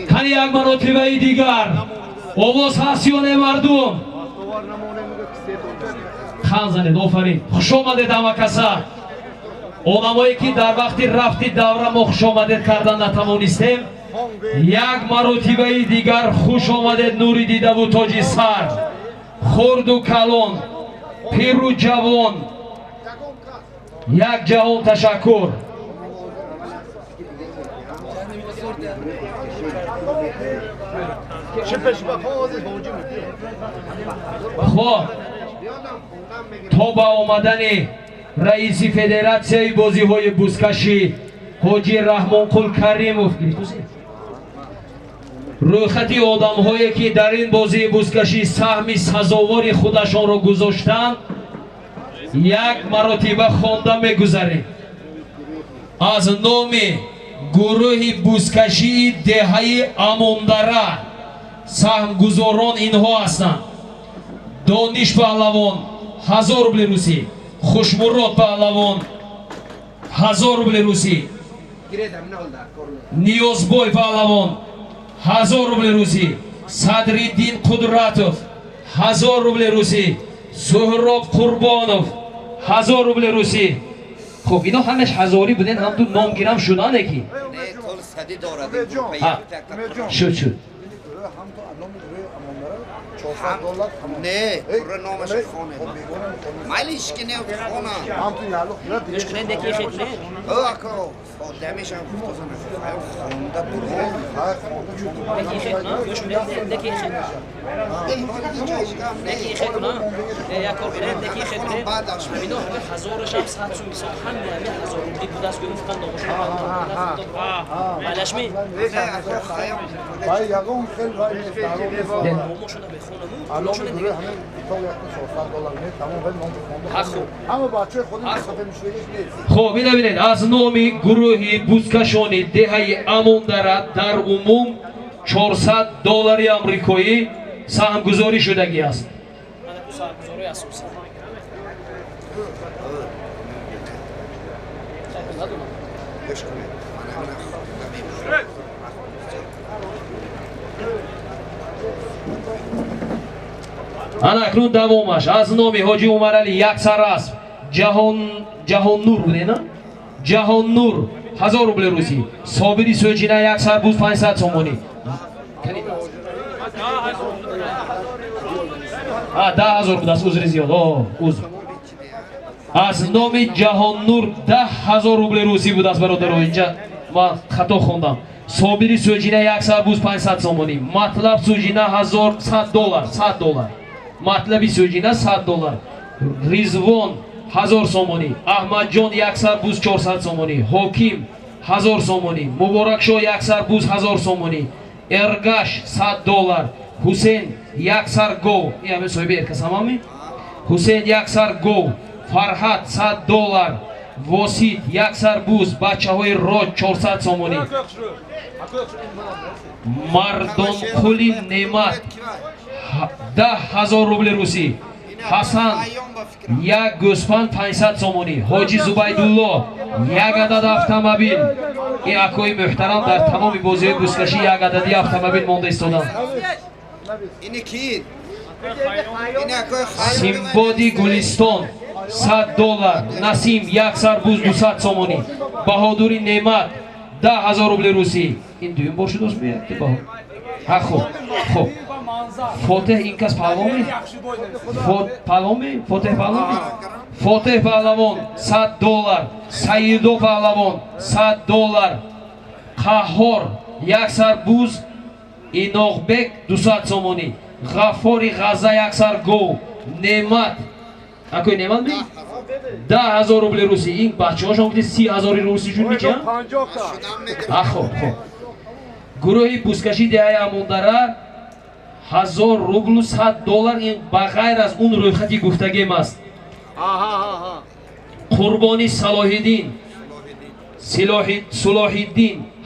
Тани як маротибаи дигар овоз ҳаст ё не мардум? хан занед. Офарин. Хушомадед ҳамакаса. Одамое ки дар вақти рафти давра мо хушомадед кардан натавонистем, як маротибаи дигар хушомадед нури дидаву тоҷи сар, хурду калон, пиру ҷавон, як ҷаҳон ташаккур. хоб то ба омадани раиси федератсияи бозиҳои бузкашӣ ҳоҷи Раҳмонқул Каримов рӯйхати одамҳое ки дар ин бозии бузкашӣ саҳми сазовори худашонро гузоштанд як маротиба хонда мегузарем. аз номи гурӯҳи бузкашии деҳаи Амондара саҳмгузорон инҳо ҳастанд: Дониш Паҳлавон 1000 рубли русӣ, Хушмурод Паҳлавон 1000 рубли русӣ, Ниёзбой Паҳлавон 1000 рубли русӣ, Садриддин Қудратов 1000 рубли русӣ, Суҳроб Қурбонов 1000 рубли русӣ. خب اینا همش هزاری بودن، هم تو نام گیرم شدن اکی شد نه برای نامش خانه مالیش که نه خانه مشکنه دکی خیلی آکو دمیش هم گفتم خونده برای دکی خیلی مشکنه دکی خیلی دکی خیلی یا کاربرد دکی خیلی اینو همه هزارش هم صد سو میسان همه هزار روبلی بود از گفتن نامش مالش می وای یاگون خیلی وای نامشون الان دیگه همه تو یکی $400 نه تمام ولی نام خونده اما بچه خودم خفه میشه نیست. خب ببینید از نامی گروهی بوزکشانی دهه اموندرا در عموم $400 آمریکایی سهمگذاری شدگی است. ана акнун давомаш аз номи ҳоҷи Умарали яксар аст ҷаҳоннур буде на ҷаҳоннур 1000 рубли русӣ, Собири Сӯҷина яксар буз 500 сомонӣ, 10000 буд аст, узри зиёд узр. аз номи ҷаҳоннур 10000 рубли русӣ буд аст бародаро, инҷа ман хато хондам. Собири Сӯҷина яксар буз 500 сомонӣ, Матлаб Сӯҷина $100 матлаби Сӯҷина $100, Ризвон 1000 сомонӣ, Аҳмадҷон яксар буз 400 сомонӣ, Ҳоким 1000 сомонӣ, Муборакшоҳ яксар буз 1000 сомонӣ, Эргаш $100, Ҳусейн яксар гов, ин ҳаме соҳиби эркасамами, Ҳусейн яксар гов, Фарҳад $100, Восит яксар буз бачаҳои роҷ 400 сомонӣ, Мардонқули Неъмат 10000 рубли русӣ, Ҳасан як гӯспанд 500 сомонӣ, Ҳоҷи Зубайдулло як адад автомобил. ин акои муҳтарам дар тамоми бозиҳои бузкашӣ як адади автомобил монда истоданд. Симбоди Гулистон $100, Насим яксар буз 200 сомонӣ, Баҳодури Неъмат 10000 рубли русӣ. ин дуюм бор шудааст меяки баҳо. хоб Фотеҳ ин кас паҳломи? Фотеҳ паҳломи? Фотеҳ Паҳлавон $100, Саидо Паҳлавон $100, Қаҳҳор яксар буз, Иноғбек 200 сомонӣ, Ғаффори Ғаза яксар гов, Неъмат акои Неъмат ми 10000 рубли русӣ. ин бачаҳошон гуфти 30000 русӣ шуд мечия? хоб гурӯҳи бузкашии деҳаи Амондара $1000 рублу $100. ин ба ғайр аз он рӯйхати гуфтагем аст. Қурбони Салоҳиддин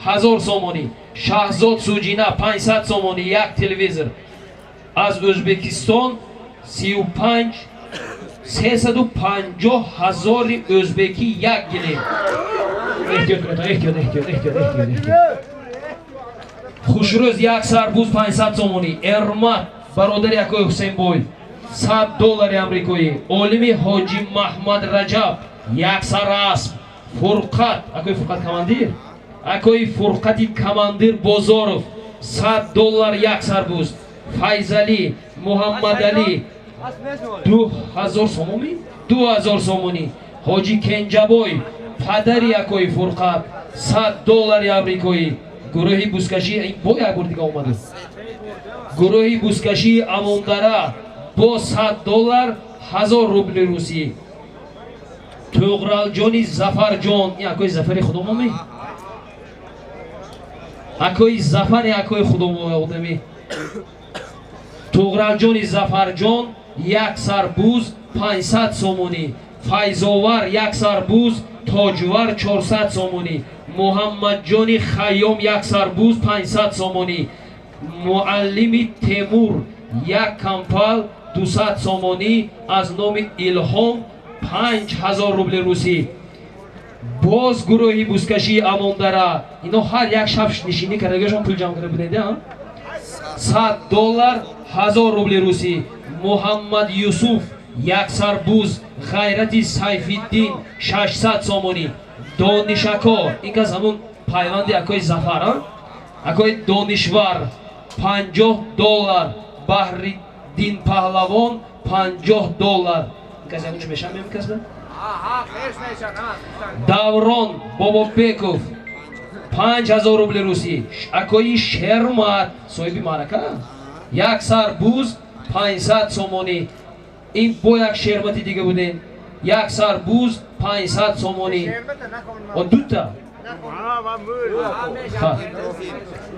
1000 сомонӣ, Шаҳзод Сӯҷина 500 сомонӣ, як телевизор. аз Ӯзбекистон 350,000 o'zbeki yak gilin. Ehtiyot. хушрӯз як сарбуз 500 сомонӣ. Эрмат бародари акои Ҳусейнбой $100 амрикоӣ. Олими ҳоҷи Маҳмад Раҷаб як сар асп. Фурқат акои Фурқат командир, акои Фурқати командир Бозоров $100 як сарбуз. Файзали Муҳаммадалӣ 2000 сомонӣ. 2000 сомонӣ. ҳоҷи Кенҷабой падари акои Фурқат $100 амрикоӣ. гурӯҳи бузкашӣ бо як бор дига омаду. гурӯҳи бузкашии Амондара бо $100 1000 рубли русӣ. Туғралҷони Зафарҷон, ин акои Зафари худомоми? Акои Зафари акои худомоми одами. Туғралҷони Зафарҷон як сарбуз 500 сомонӣ. Файзовар як сарбуз. Тоҷвар 400 сомонӣ. Муҳаммадҷони Хайём як сарбуз 500 сомонӣ. Муаллими Темур як кампал 200 сомонӣ. аз номи Илҳом 5000 рубли русӣ. боз гурӯҳи бузкашии Амондара, ино ҳар як шаб нишинӣ кардагашон пул ҷамъ карда будед $100 1000 рубли русӣ. Муҳаммад Юсуф як сарбуз. Ғайрати Сайфиддин 600 сомонӣ. Донишако, ин кас ҳамун пайванди акои Зафар, акои Донишвар $50. Баҳриддин Паҳлавон $50. ин кас ягонш мешам мекасба. Даврон Бобобеков 5000 рубли русӣ. Акои Шермат соҳиби маърака як сарбуз 500 сомонӣ. ин бо як шермати дига буден. як сарбуз 500 сомонӣ. дута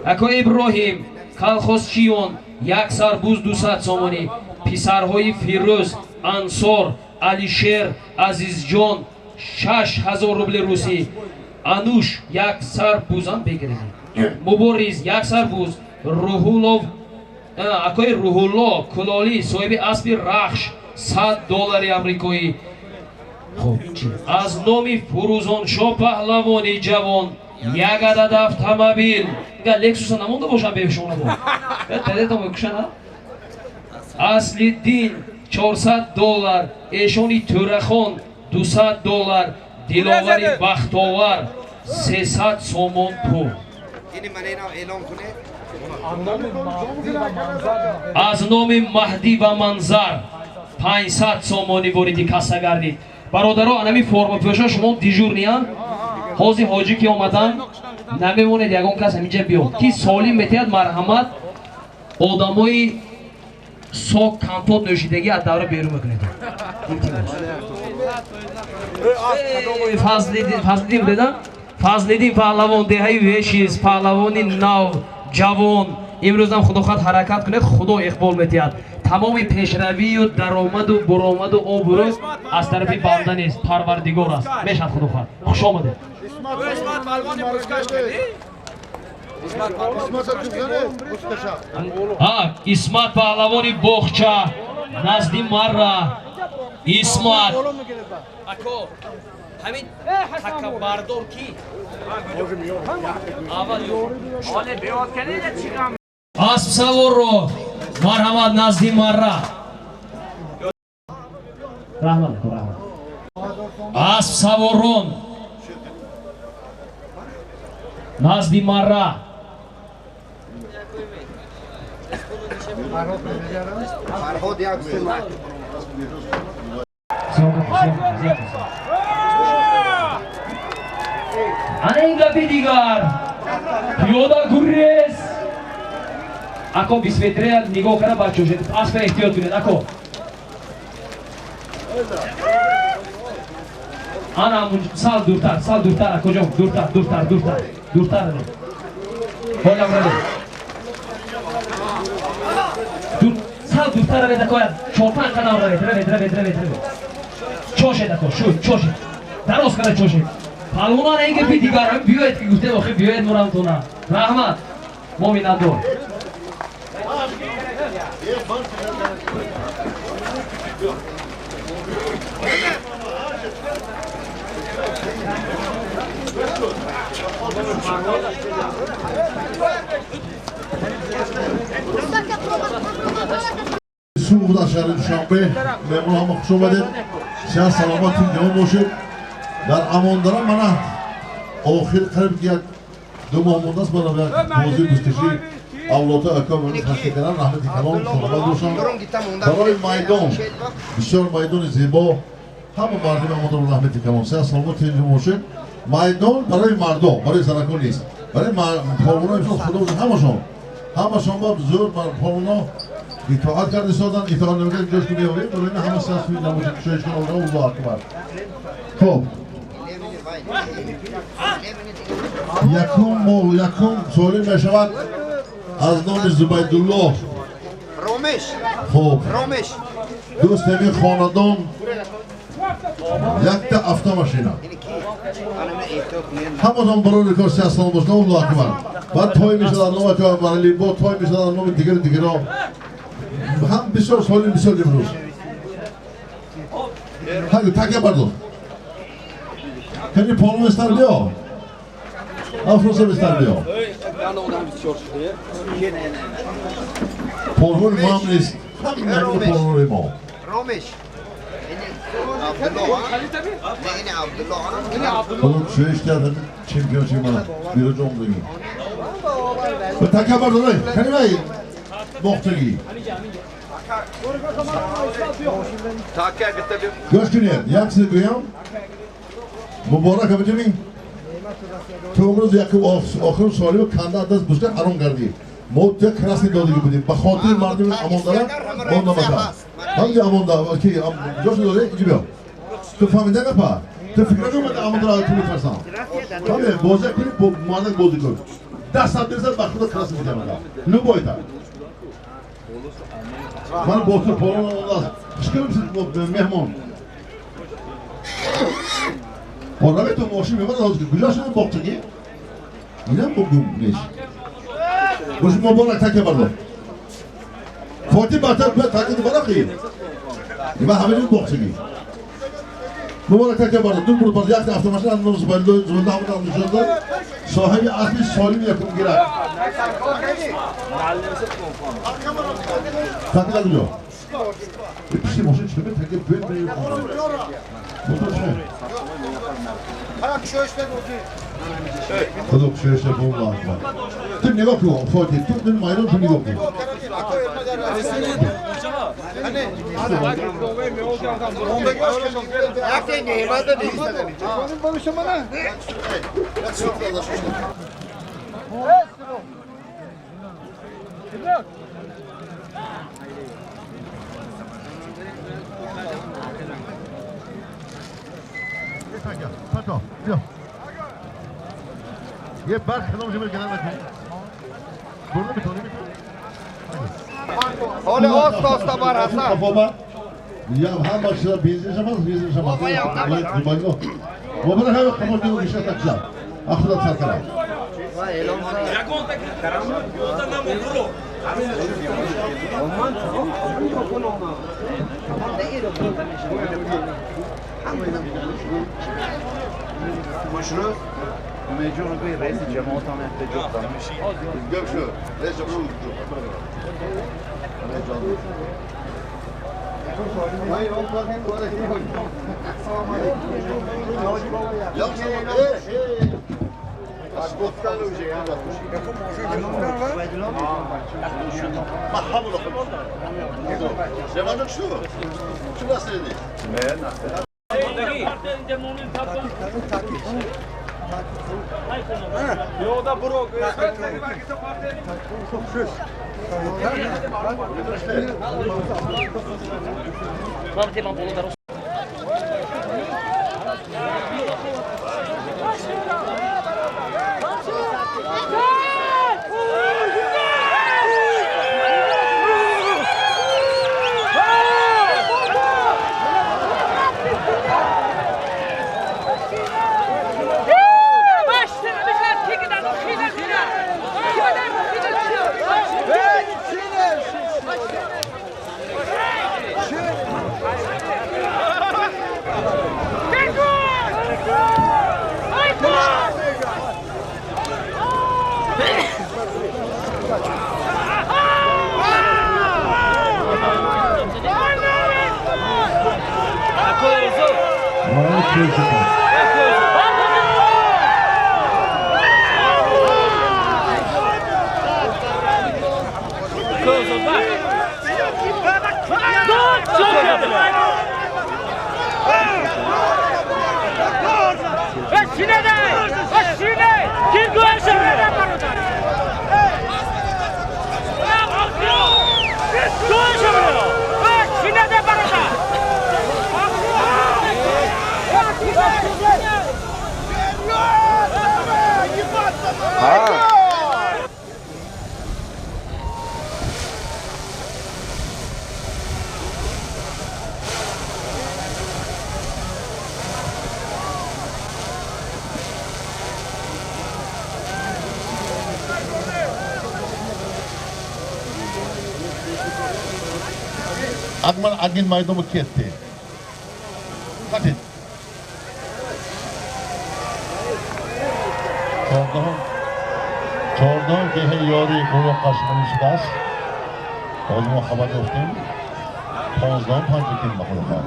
акои Иброҳим Калхозчиён як сарбуз 200 сомонӣ. писарҳои Фирӯз, Ансор, Алишер, Азизҷон 6000 рубли русӣ. Ануш як сарбузам бегиред. Мубориз як сарбуз. Рӯҳуллов акои Рӯҳулло Кулолӣ соҳиби аспи Рахш $100 амрикоӣ. хоб чи аз номи Фурӯзоншо Паҳлавони ҷавон як адад автомобил га Лексуса намонда бошам бешона бо тадетам кушана. Аслиддин $400. эшони Тӯрахон $200. Диловари Бахтовар 300 сомон пул. аз номи Маҳдӣ ва Манзар 500 сомонӣ вориди касса гардид. бародаро анами формапӯша шумо дижурния ҳозир ҳоҷӣ ки омадан намемонед ягон кас ҳаминҷа биёд ки солим метиҳад марҳамат одамои сок компот нӯшидагӣ аз давра берун мекунед. Фазлиддин деда Фазлиддин Паҳлавон деҳаи вешиз паҳлавони нав ҷавон имрӯзам худохоҳад ҳаракат кунед худо иқбол метиҳад. тамоми пешравию даромаду буромаду обрӯ аз тарафи банда нест парвардигор аст. мешавад худохоҳад. хуш омадед. Исмат Паҳлавони Боғча назди Марра. Исмат Ако ҳамин такаббардор ки аввал оле биёд кардед чигам асп саворро марҳамат назди Марра. раҳмат раҳмат. асп саворон назди Марра. ана ин гапи дигар пиёда гурез. ако бисветрея нигоҳ кара бачошед аспа эҳтиёт кунед. ако ана сал дуртар акоҷон дуртар ҳолам раде сал дуртар равед ако 4-5 қадам равед чошед ако чошед дароз кара чошед. палвона ана ин гапи дигар биёед ки гуфтед охир биёед морамтона. раҳмат моминандор. در شهر دوشنبه مهمون همه خوش آمدید. شهر سلامت جمع باشید. در امان دارم من آخر قریب یک دو ماه مونده است برای بازی دوستکشی اولاد اکا و خسته کردن رحمت کلام سلامت باشم. برای میدان بسیار میدان زیبا همه مردم امان دارم رحمت کلام سلامت جمع باشید. میدان برای مردم برای زنکان نیست. برای پالونا امشان خدا باشد همشان با زور پالونا اطاعت کرده سادن اطاعت نمیکرد جاش کنی آورید برای این همه سرسوی نموشد کشایش کن آورده الله اکبر. خب یکم سوالی میشود از نام زبیدالله رومش خب رومش دوست نمی خاندان یک تا افتا ماشینا همه برای رکارسی اصلا باشد الله اکبر. بعد تای میشد در نام اکبر برای با تای میشد در نام دیگر ها هم بسیار سوالی بسیار امروز هنگه تکیه بردار کنی پالون استر بیا افروسه بستر بیا پالون ما هم نیست همین نمیده پالون ما رومش خودم شویش کردم چمپیونشی من بیرو جام دگی به تکیه بردار کنی بایی مختگی گوش کنید یک چیز گویم مبارک بجمی تو امروز یک آخر سوالی و کنده دست بشکر حرام کردی ما یک کرسی دادگی بودیم به خاطر مردم امان دارم امان نمکن همگه امان دارم جاش داره اینجا بیا تو فهمیده نپا تو فکر نمیده امان دارم تو میفرسم همه بازی کنی مادر بازی کن دست هم برسد به خود کرسی میکنم نو بایتا من با تو پالون آمده چیکار میسید مهمان آرامه تو ماشین میمونه داشت که کجا شده باقچگی اینم بگم نیست باشه مبارک تکه بردار فاتی بطر باید تکه دو برا خیلی این همه جون باقچگی مبارک تکه بردار دون برو پرد یک هفته ماشین اندام زبنده همون هم نشان دار صاحب اصلی سالیم یکم گیرد تکه لگو پیشی ماشین چه به تکه بید بریم موتور چه؟ خدا کشش بگو الله اکبر تو نگاه کن فاتی تو دن مایران تو نگاه کن یه برق خدام جمعه کنم بکنی برده میتونی حال آستا بر حسن یا هم باشیده بیزیش هم هست بیزیش هم هست مبارک همه خمار دیگه بیشتر تکشم اخودا سر کنم مشروع میجون روی رئیس جماعت هم احتجاج دارم گم شو رئیس جمهور Yolda bro. Vamos ter uma bola da Mana keldi. Akmal agin maydanoga ketdi. Qatit. Chordon keyin yori qo'yib qarshilashdas. O'zim xabar yo'qdim. Qozon panjikin maqulqa.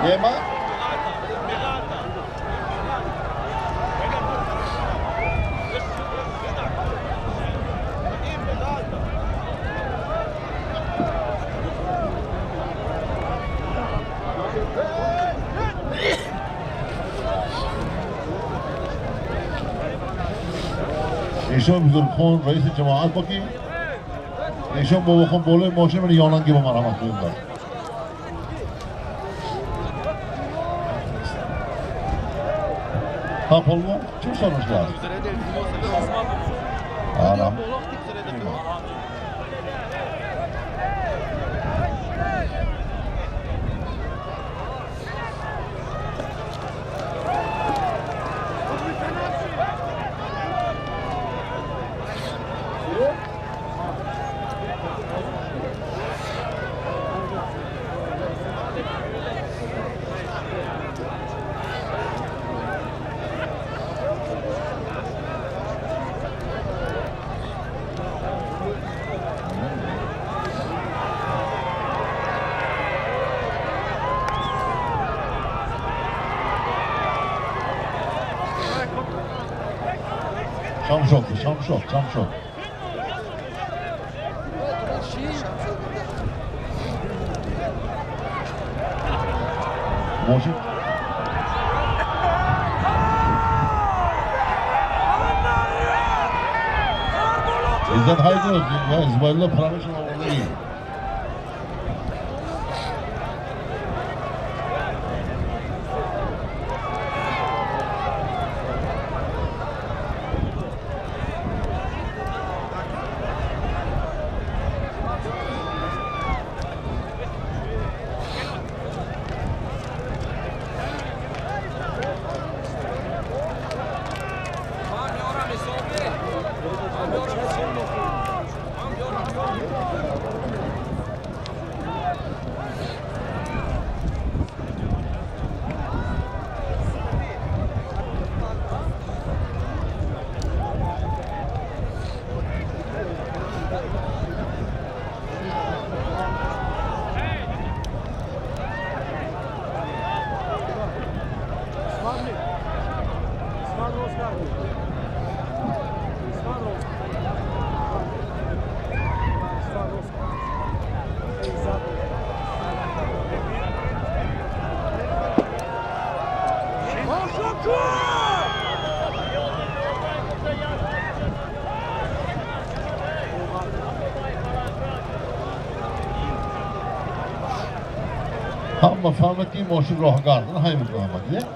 Yema? ایشان بزرگخوان رئیس جماعت باقی ایشان بابا خان بالای ماشین من یاننگی با مرحمت کنید Ha polvon, kim sormuşlar? Aram. Şamşok. Moşik. İzzet haydi ya İzmir'le paramışın oğlu iyi. Hamma fahmettiğim moşu rohgardın hayır rahmetli.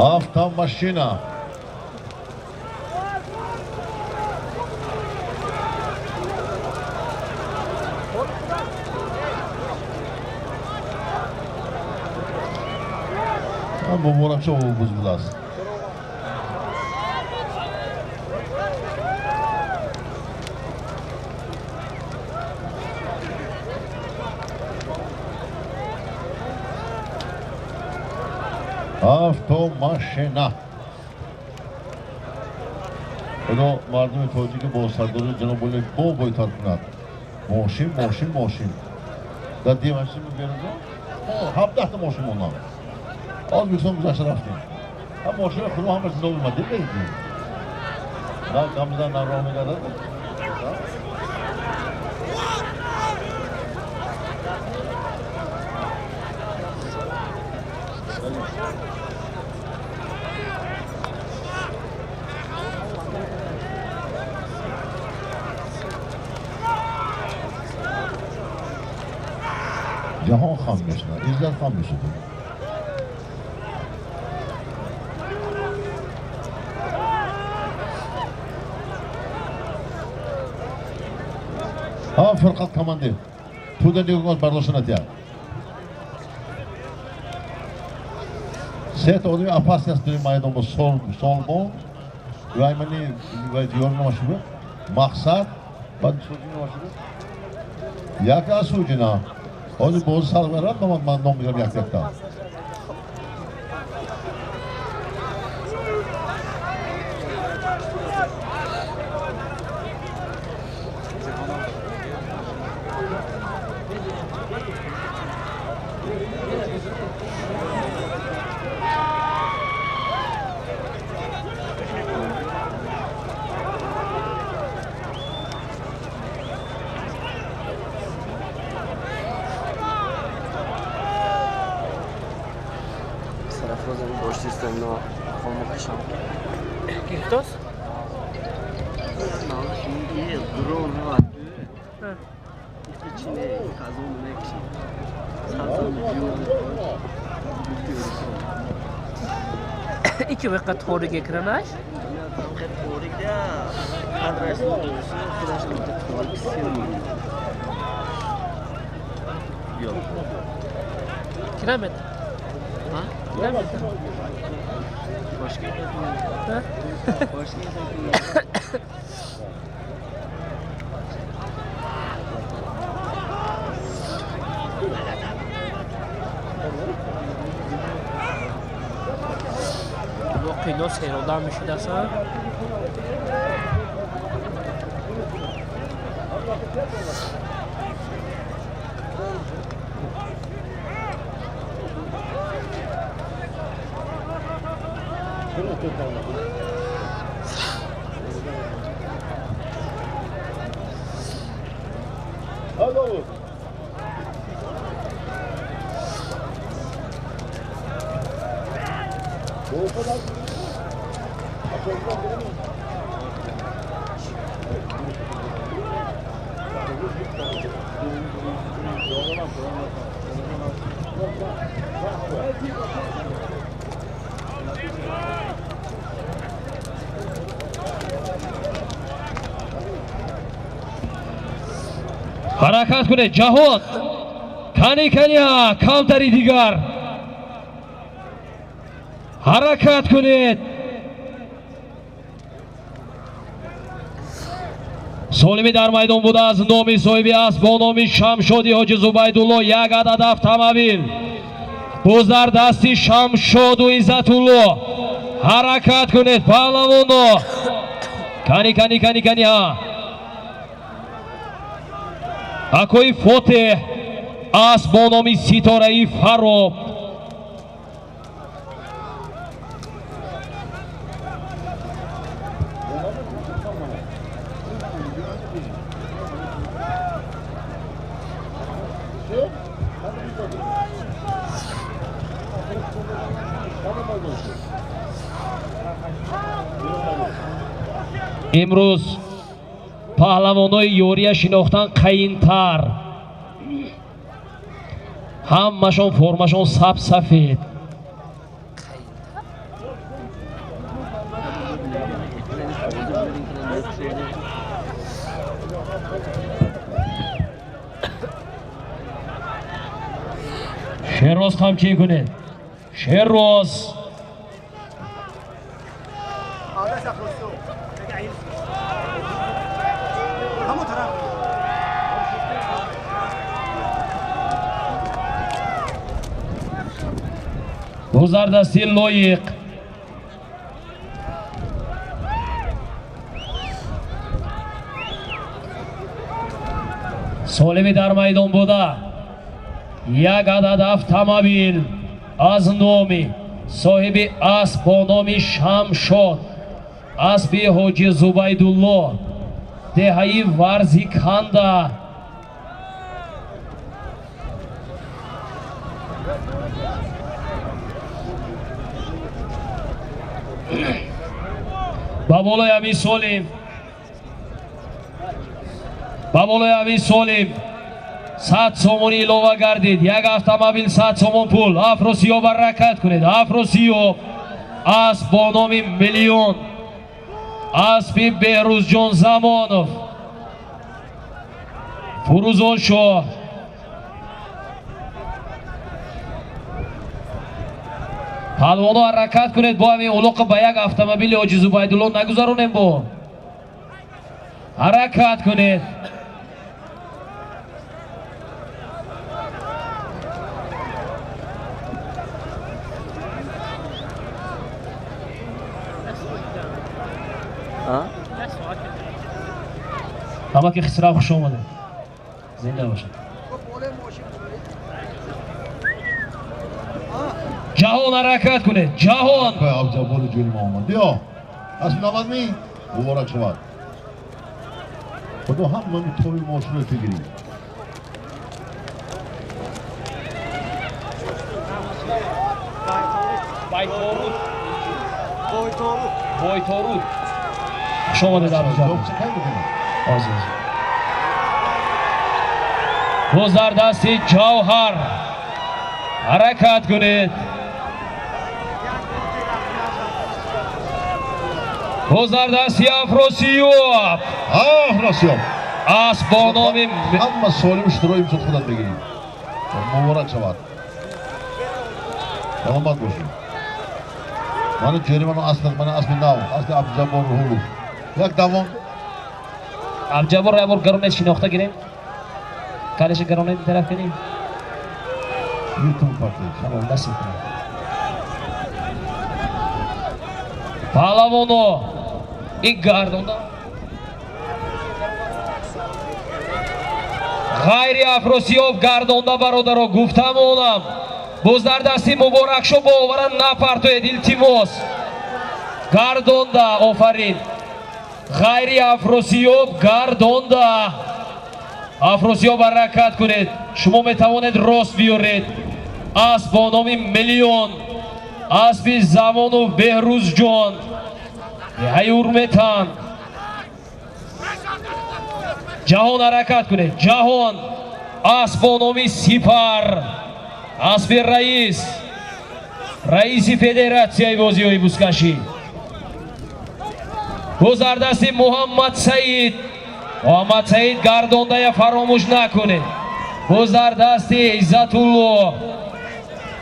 Avtomashina. Muborak shu biz bilasiz. Avtomashina. Xudo mardum to'jiga bo'sardori janob bo'y tarqinat. Moshin. Da demasimi berdi? Hafta moshin ondan. Az yükselmiş güzel rafting. Ama moshin xuddi ham biz olmadı deydi. Da kamizdan naromilar. Jahon ham yo'shlar, izlar ham yo'shlar. Ha, Furqat komandir. To'da diyorlar barlashına diyor. Set oluyor, опасность durmaydı bu solbo. Raymani ve diyorlar başını. Maksat, bak sözünü başını. Yaka sözünü. Onu boz salvarat ama nomlayacağım yaktakta. Giftos? Şimdi drone var. İçine kazanın ekşi. Kazanın diyorlar. İki vakit to'riga kiramiz. To'riga adresni o'zini kurashtirib to'riga yo'q. Kiramet. Ha? Kiramet. Boshqa Ha? boshqa Qiynoq sayrovdan mishidasan. Hadi oğlum. harakat kuned Jahon. Kani kavtari digar. Harakat kuned. Solimi dar maydon buda az nomi sohibi است با نام شمشادی حاجی زبیدالله یک عدد avtomobil بزر دستی شمشاد و عزتالله حرکت کنید پهلوانو کانی ها اکوی فتح است با نام ستاره فراب امروز پهلوانای یوریه شناختن قیین‌تر همشون فرمشون سبز سفید Sherroz qamchi kuned. Sherroz. Guzardasti loyiq. Solimi dar maydon buda. یک عدد автомобиль از نومی صاحب اسب با نام شمشاد اسب حاجی زبیدالله دهه‌ای ورزیکننده با بالای امین سالم با بالای امین سالم 100 сомон илова гардид. Як автомобил 100 сомон пул. Афросиёб ҳаракат кунед. Афросиёб асп бо номи Миллион. Аспи Беҳрузҷон Замонов. Фурӯзон Шоҳ. палвоно ҳаракат кунед. бо ҳамин улоқи ба як автомобили ҳоҷи Зубайдулло нагузаронем бо. ҳаракат кунед. همه که خسرو خوش آمده زنده باشه جهان حرکت کنه جهان عبدالجبار جولی محمد بیا اسم نامد می مبارک شود خدا هم من توی ماشین رو بگیری بایتارود خوش آمده در جهان باز در دست جوهر حرکت کنید باز در دست افراسیاب اسب با نام همه سالم اشترایی میشد خودت بگیریم مبارک شود سلامت باشید من جوری من اسم ناو اسم عبدالجبار هولو یک دوام عبدالجبار را گرونه شناخته گیریم کارش گرونه طرف کنیم یوتیوب پارتی شما دست کنیم پهلوانو این گردوندا غیر افراسیاب گردوندا برادرها گفتم اونم باز در دستی مبارک شو باورن نپرتوید التماس گردوندا آفرین غیر افراسیاب گردوندا افراسیاب حرکت کنید شما میتوانید راست بیارید اسب با نام میلیون اسب زمان و بهروز جان های ارمتن جهان حرکت کنید جهان اسب با نام سپر اسب رئیس فدراسیای بازی های بوسکشی گذر دستی محمد سعید گردونده یا فراموش نکنید گذر دستی عزتالله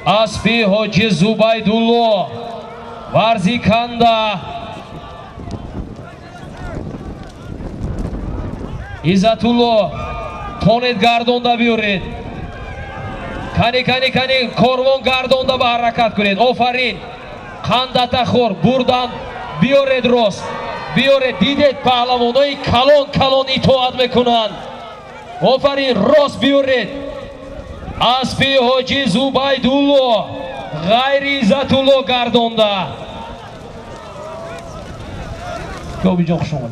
اسب حاجی زبیدالله ورزیکننده عزتالله تونید گردونده بیارید کانی کاروان گردونده به حرکت کنید آفرین قندتا خور بردن بیارید راست بیارید دیدید پهلوانای کلان اطاعت میکنند آفرین راست بیارید اسب حاجی زبیدالله غیر عزتالله گردونده که جان خوش آمد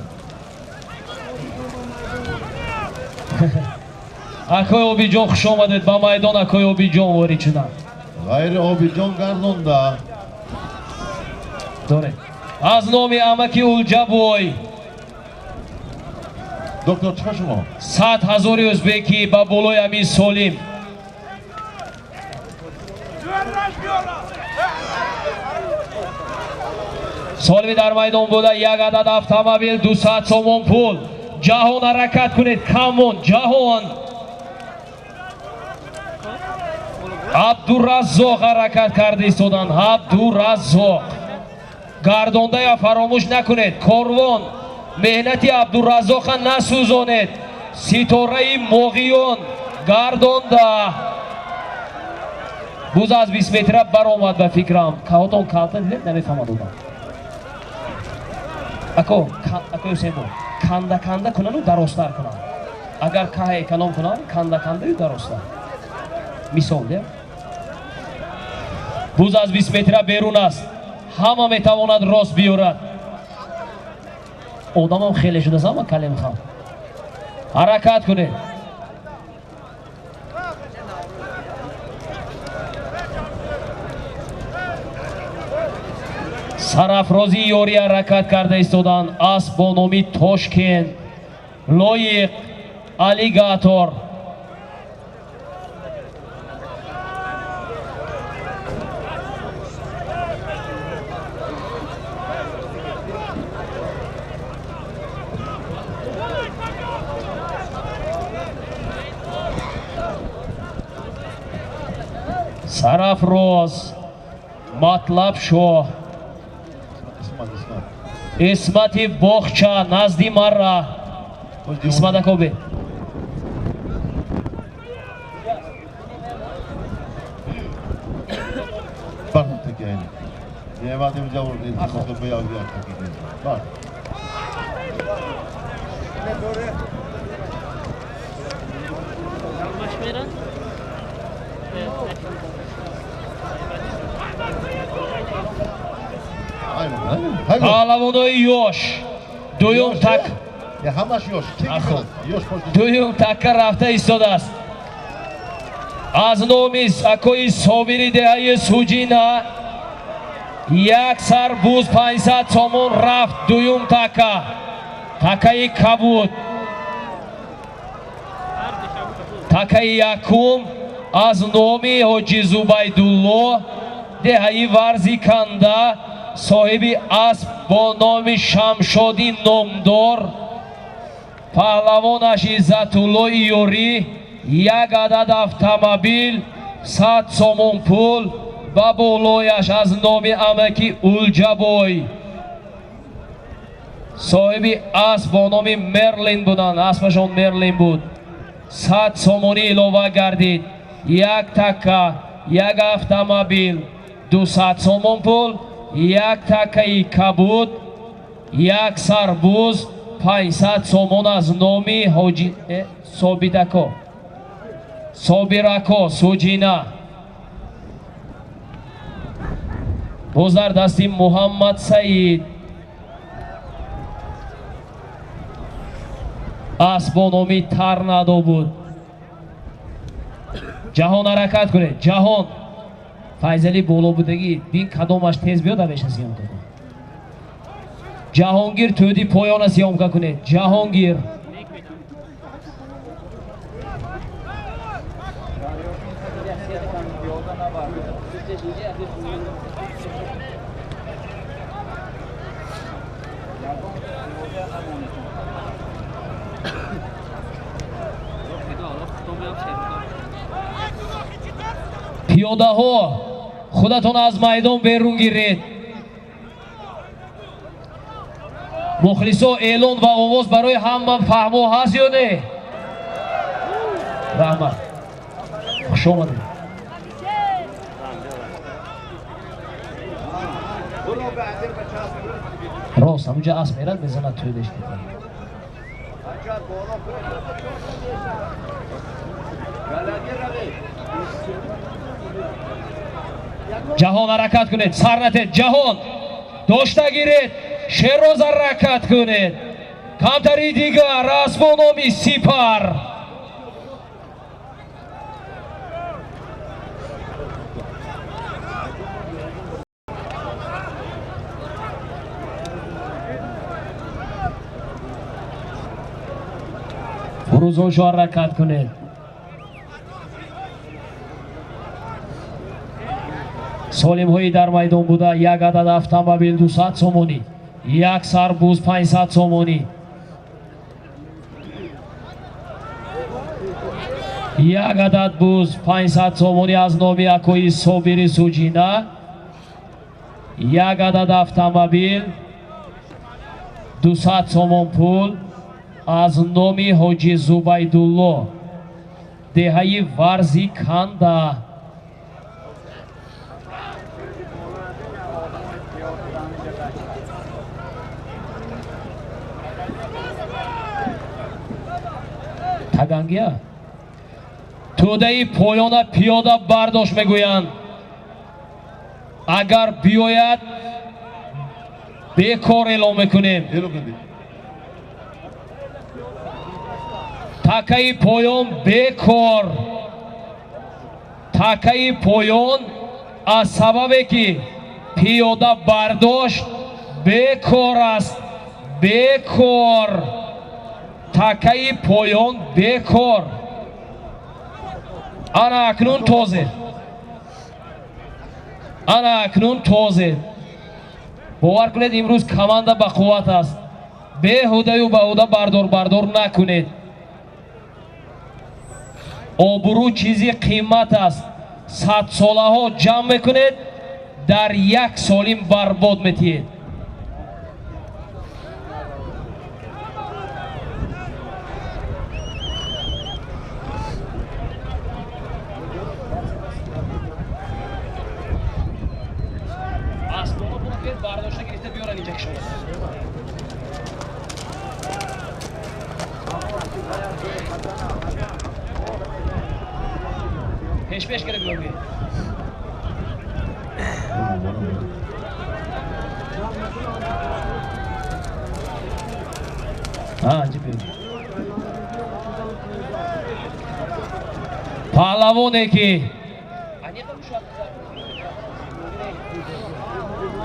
اکای آبی جان خوش آمدید با میدان اکای آبی جان واری چنان غیر آبی جان گردونده داره از نام امکی اولجابوی دکتر چه شما 100,000 ازبکی با بالای امین سالم سالمی در میدان بوده یک عدد автомобил 200 сомон پول جهان حرکت کنید کامون جهان Абдураззоқ ҳаракат карда истоданд. Абдураззоқ гардонда фаромӯш накунед. Корвон меҳнати Абдураззоқа насӯзонед. Ситораи Моғиён гардонда буз аз 20 метра баромад ба фикрам. Каҳотон калта дидед намефаҳмад одам. Ако Юсейно канда кунану даростар кунанд. Агар каҳе калом кунанд кандаю даростар. Мисол де. Буз аз 20 метра берун аст. Ҳама метавонад рост биёрад. Одамам хеле шудааст, ама калем хам. ҳаракат кунед. сарафрози ёрӣ ҳаракат карда истоданд. Асп бо номи Тошкент, Лоиқ, Аллигатор. Сарафроз, Матлаб Шоҳ, Исмати Боғча, назди Марра. Исмат Акобе. Паҳлавонои ёш дуюм так дуюм такка рафта истодааст. аз номи Акои Собири деҳаи Суҷина як сар буз 500 сомон рафт. дуюм такка, таккаи кабуд. таккаи якум аз номи Ҳоҷи Зубайдулло деҳаи Варзи Канда соҳиби асп бо номи Шамшоди Номдор. паҳлавонаш Иззатуллои Ёрӣ як адад автомобил 100 сомон пул ба болояш аз номи амаки Улҷабой соҳиби асп бо номи Мерлин буданд. аспашон Мерлин буд. 100 сомонӣ илова гардид. як такка, як автомобил 200 сомон пул, як таккаи кабуд, як сарбуз 500 сомон аз номи Ҳоҷи Собирако Суҷина. буз дар дасти Муҳаммад Саид. асп бо номи Тарнадо буд. ҷаҳон ҳаракат кунед. ҷаҳон Файзали боло будагӣ бин кадомаш тез биёд абеша сиёмка кунед. Ҷаҳонгир тӯди поёна сиёмка кунед. Ҷаҳонгир пиёдаҳо худатон аз майдон берун гиред. мухлисо эълон ва овоз барои ҳама фаҳмо ҳаст ё не? раҳмат, хуш омадед. рост ҳамуҷа асп мерад мезанад тӯдеш кида. ҷаҳон ҳаракат кунед. сар натед. ҷаҳон дошта гиред. шерроз ҳаракат кунед. камтари дигар асп бо номи Сипар. фурӯзошо ҳаракат кунед. солимҳои дар майдон буда як адад автомобил 200 сомонӣ, як сарбуз 500 сомонӣ. Як адад буз 500 сомони аз номи Акои Собири Суҷина. Як адад автомобил 200 сомон пул аз номи Ҳоҷи Зубайдулло деҳаи Варзи Канда. Тагангия тӯдаи поёна пиёда бардошт мегӯянд. Агар биёяд бекор эълон мекунем. Такаи поён бекор. Такаи поён аз сабабе ки пиёда бардошт бекор аст. Бекор. Такаи поён бекор. Ана акнун тозе. Ана акнун тозе. бовар кунед имрӯз команда ба қувват аст. беҳудаю баҳуда бардор накунед. обрӯ чизи қимат аст. садсолаҳо ҷамъ мекунед, дар як солим барбод метиҳед. бардошта гирифта биёран инҷа ки шумо пеш кардем биёргӣ. паҳлавоне ки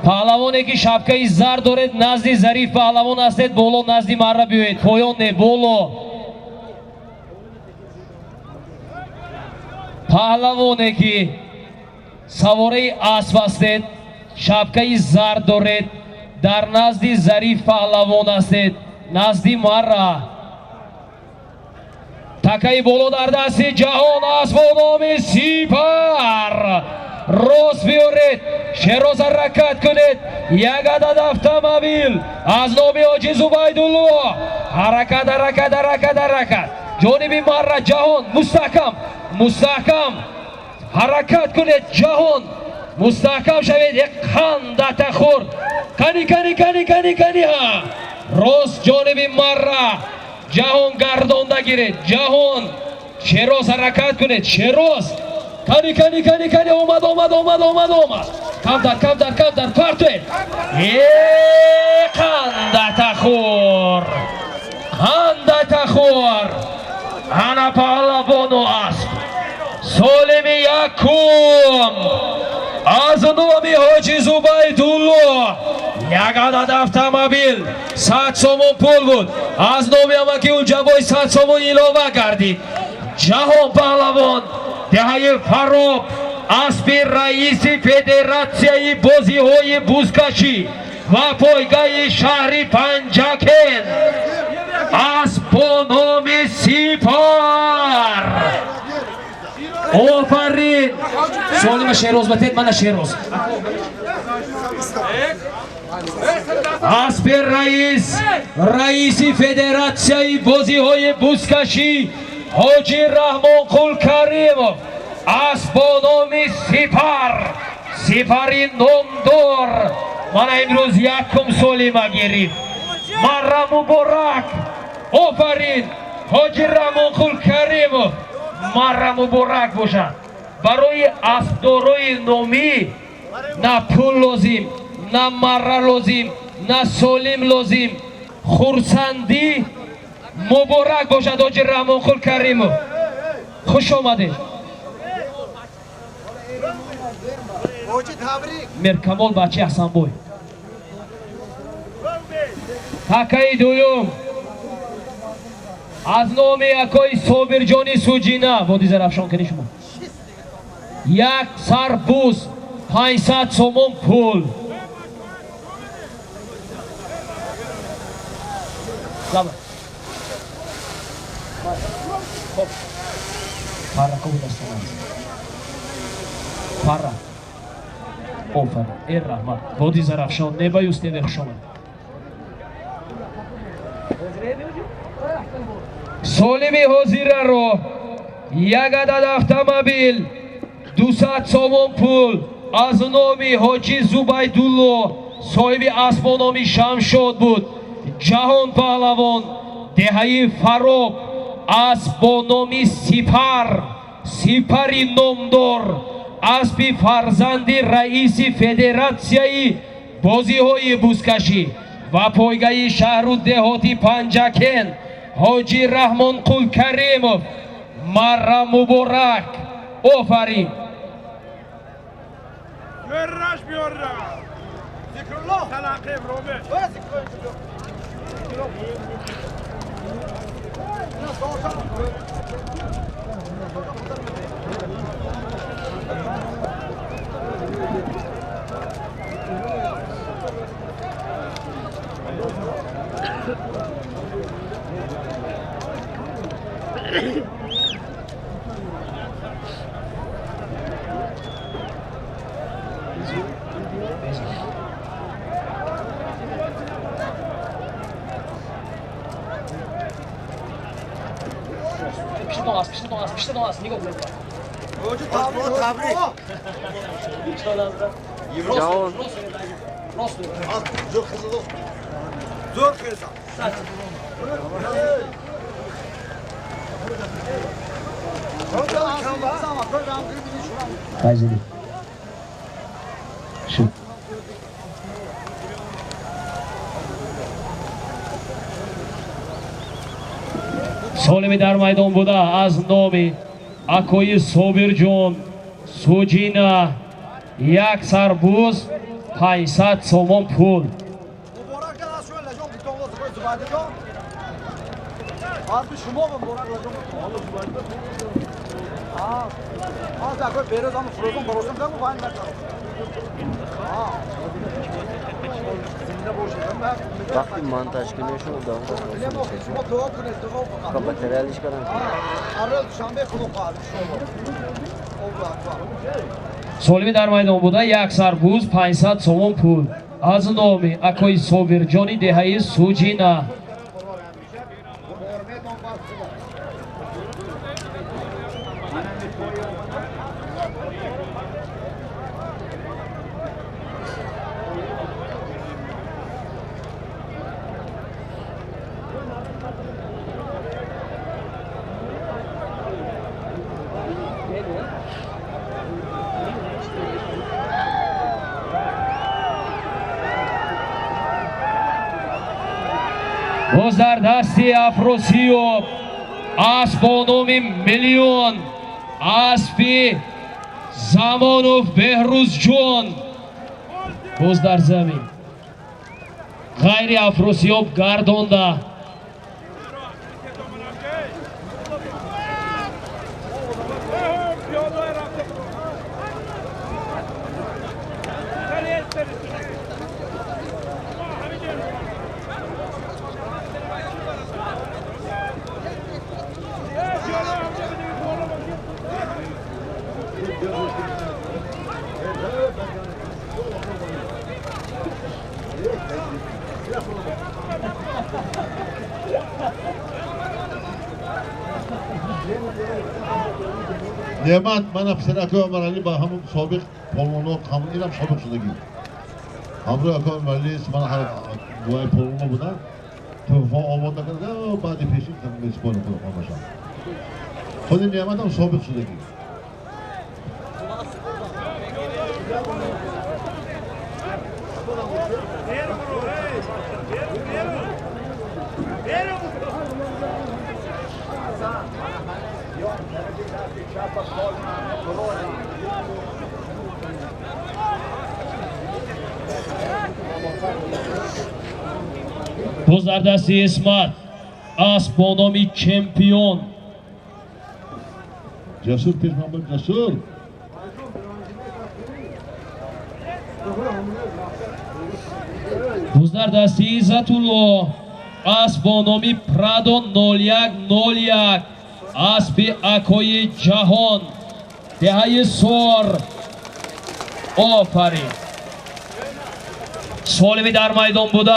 паҳлавоне ки шапкаи зар доред, назди Зариф паҳлавон ҳастед, боло назди марра биёед. поён не боло. паҳлавоне ки савораи асп ҳастед, шапкаи зар доред, дар назди Зариф паҳлавон ҳастед, назди марра. такаи боло дар дасти ҷаҳон аст бо номи Сипар. рост биёред, шероз ҳаракат кунед. як адад автомобил аз номи Ҳоҷи Зубайдулло. ҳаракат. ҷониби марра ҷаҳон мустаҳкам ҳаракат кунед. ҷаҳон мустаҳкам шавед. қандата хӯрд. кани рост ҷониби марра. ҷаҳон гардонда гиред. ҷаҳон шероз ҳаракат кунед. шероз кани омад. камтар партуед. қандата хӯр. ана паҳлавону асп солими якум аз номи Ҳоҷи Зубайдулло. як адад автомобил 100 сомон пул буд. аз номи амакиул ҷабои 100 сомон илова гардид. ҷаҳон паҳлавон деҳаи Фароб аспи раиси федератсияи бозиҳои бузкашӣ ва пойгаи шаҳри Панҷакен аст бо номи Сипар. офарин. солима шероз батед, мана шероз. аспи раиси федератсияи бозиҳои бузкашӣ ҳоҷи Раҳмонқул Каримов аст бо номи Сипар. сипари номдор. мана имрӯз якум солима гирифт. марра муборак. офарин ҳоҷи Раҳмонқул Каримов. марра муборак бошад. барои аспдорои номӣ на пул лозим, на марра лозим, на солим лозим. хурсандӣ муборак бошад ҳоҷи Раҳмонқул Каримов. хуш омадед. Меркамол бачи Ҳасанбой. такаи дуюм аз номи Акои Собирҷони Суҷина. води зарафшон кани шумо. як сарбуз 500 сомон пул. Para kau dah setengah. Para. Ofar. Rahmat. Bodi Zarafshon. Nebay uste vekshon. Solimi hozira ro. Yagadad avtomobil. 200 somon pul. Az nomi Hoji Zubaydullo. Sohibi asbonomi Shamshod bud. Jahon Pahlavon. Dehai Farob. Asbonomi Sipar. Sipari nomdor. Asbi farzandi raisi federatsiyayi bozihoyi buzkashi va poygayi shahru dehoti Panjaken Hoji Rahmon Qul Karimov marra muborak ofarin. Görraş biyorra. Zikrullah. Talaqib robe. Pişti doğas, nigo kırpa. Hoca tabrik. Jahon. Rost. Zor kızılı. Zor kızı. Kajeli. Şu. Solimi dar maydon buda az nomi Akoyi Sobirjon Sujina yak sarbuz 500 somon pul. Muborak da söyle çok bir tonla koy zubade jo. Az bir şumo muborak jo. Az da koy beroz ama frozen borosum da mı var mı? وقتی montaj کنه شو داغ materialش کنن. آره شنبه خود قال Solimi dar maydon buda yak sarbuz 500 somon pul. Az nomi Akoyi Sobirjoni Dehai Sujina. باز در دستی افروسیوب اسبانومی میلیون اسبی زمانوف بهروز جون باز در زمین غیر افروسیوب گردونده Ne'mat mana psar aka Umarali ba hamon sobiq polvonlar hamon inam sobiq shudagi. Hamro aka Umarali mana har duay polvon budan tufon omonda qildi, ba'di peshin qilib sport qilib qolmasam. Xodi Ne'mat ham sobiq shudagi. باز در دستی اسمت اسبانومی چمپیون Cesur Peygamber cesur. باز در دستی عزتالله اسبانومی پرادو 0101 اسب اکوی جهان دهه سور آفرین. سالمی در میدان بوده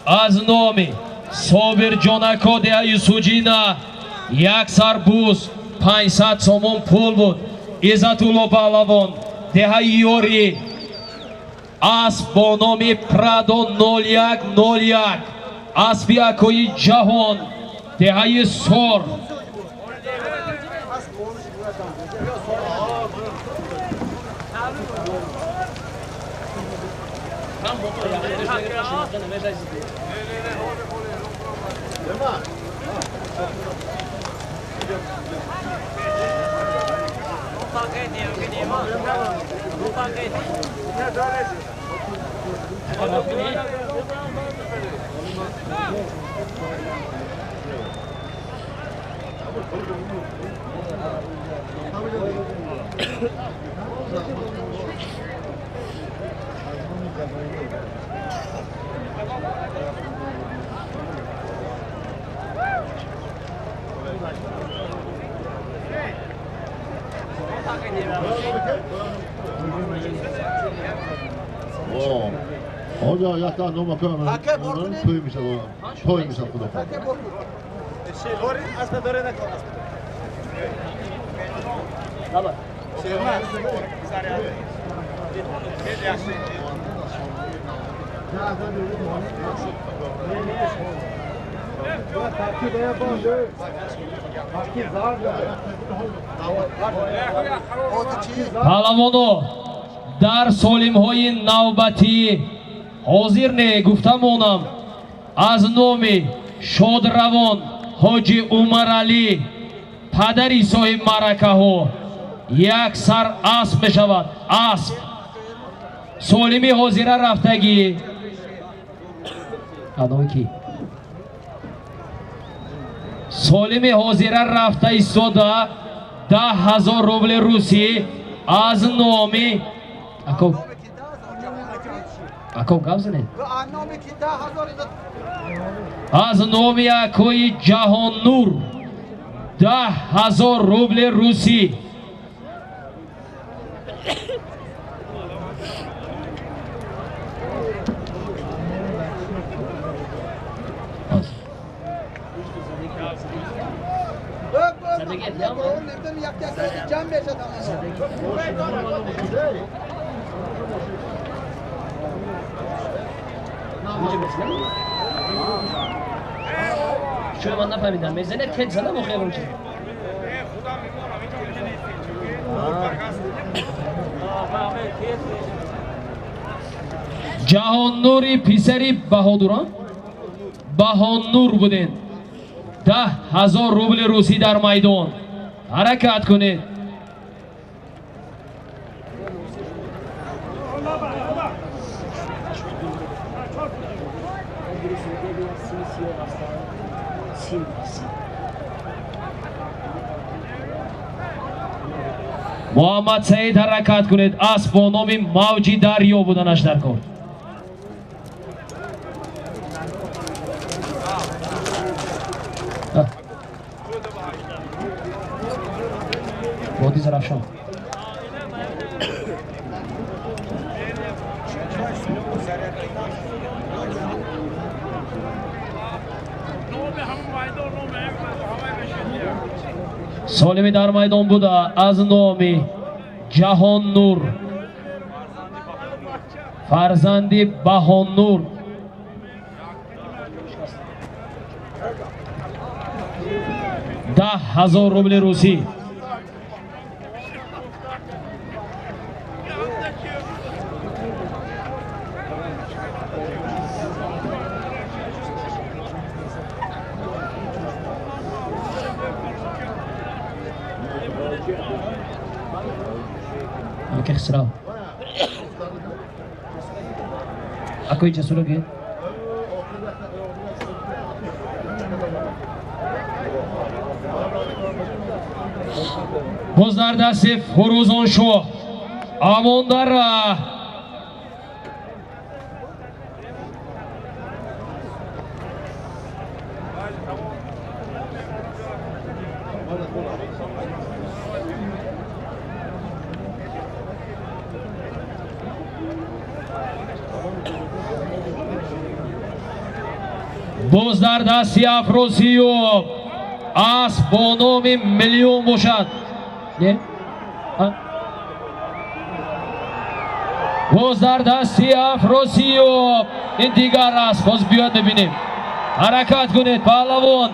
از نام صابر جانکو دهه سوجینا یک سربوز 500 سومون پول بود. عزتالله پهلوان دهه یوری اسب با نام پرادو 0101 اسب اکوی جهان دهه سور. آجا یک تا نام کنم توی میشه توی میشه خدا خدا پهلوانو در سالم‌های نوبتی حاضر نه گفتمونم از نام شادروان حاجی عمر علی پدری صاحب معرکه ها یک سر اسب بشود. اسب سالمی حاضره رفتگی ادامه کی سالمی حاضره رفته ایستاده 10,000 روبل روسی از نامی اکو گپ زنید از نامی اکوی جهان نور 10,000 روبل روسی. شما من نفهمیدم میزنه که زدم و خیرون چه جهان نوری پیسری بهادران بهان نور بودین 10,000 روبل روسی در میدان حرکت کنید. محمد سعید حرکت کنید. اسب با نام موجی دریا بودنش در کار. بادی زرفشان سالمی در میدان بوده از نام جهان نور فرزندی بهان نور 10,000 روبل روسی. Oke, serau. Aku ijazah dulu gitu. باز در دست فروزان شو آمون در боз дар дасти Афросиёб асп бо номи миллион бошад. Не? боз дар дасти Афросиёб. ин дигар аст. боз биёд бибинем. ҳаракат кунед паҳлавон.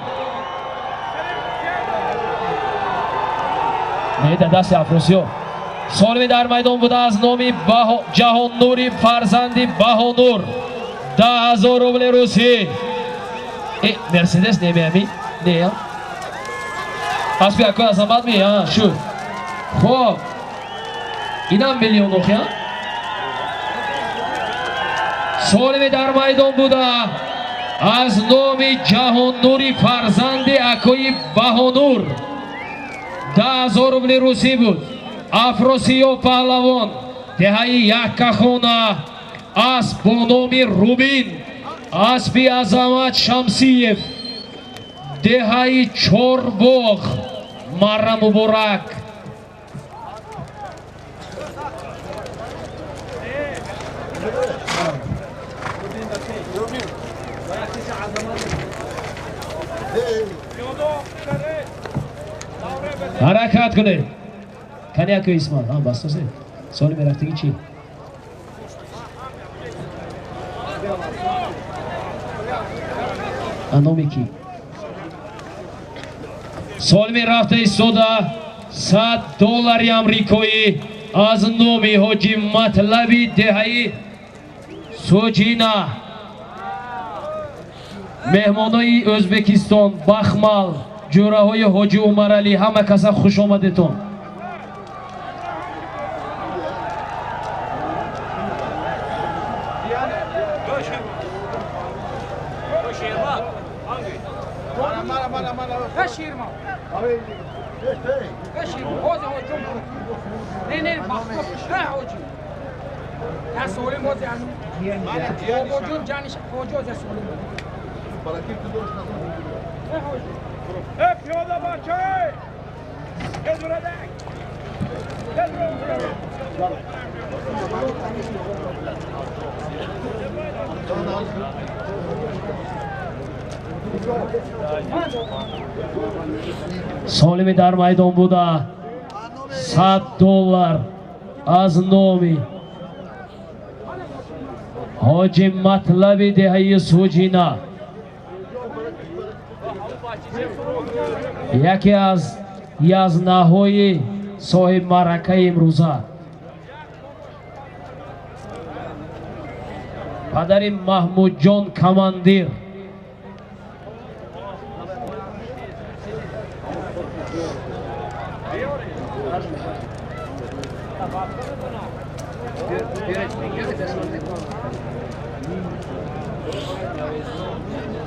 не дар дасти Афросиёб. солими дар майдон буда аз номи ҷаҳоннури фарзанди Баҳонур 10,000 рубли русӣ. мерседес немеами? Не. аспи акой азамат ми шуд. хоб инам миллион охя. солими дар майдон буда аз номи ҷаҳоннури фарзанди акои Баҳонур 10,000 рубли русӣ буд. Афросиёб паҳлавон деҳаи яккахона асп бо номи Рубин аспи Азамат Шамсиев деҳаи Чорбоғ марра муборак. ҳаракат кунед. каняку исман бастасе соли мерафтагӣ чӣ? номи ки? солими рафта истода $100 амрикоӣ аз номи ҳоҷи матлаби деҳаи Суҷина. меҳмонои Ӯзбекистон, Бахмал, ҷӯраҳои ҳоҷи Умаралӣ, ҳама каса хушомадетон. پیاده باشه یه دوره دک یه солими дар майдон буда $100 аз номи ҳоҷи матлаби деҳаи Суҷина, яке аз язнаҳои соҳибмаъракаи имрӯза, падари Маҳмудҷон командир.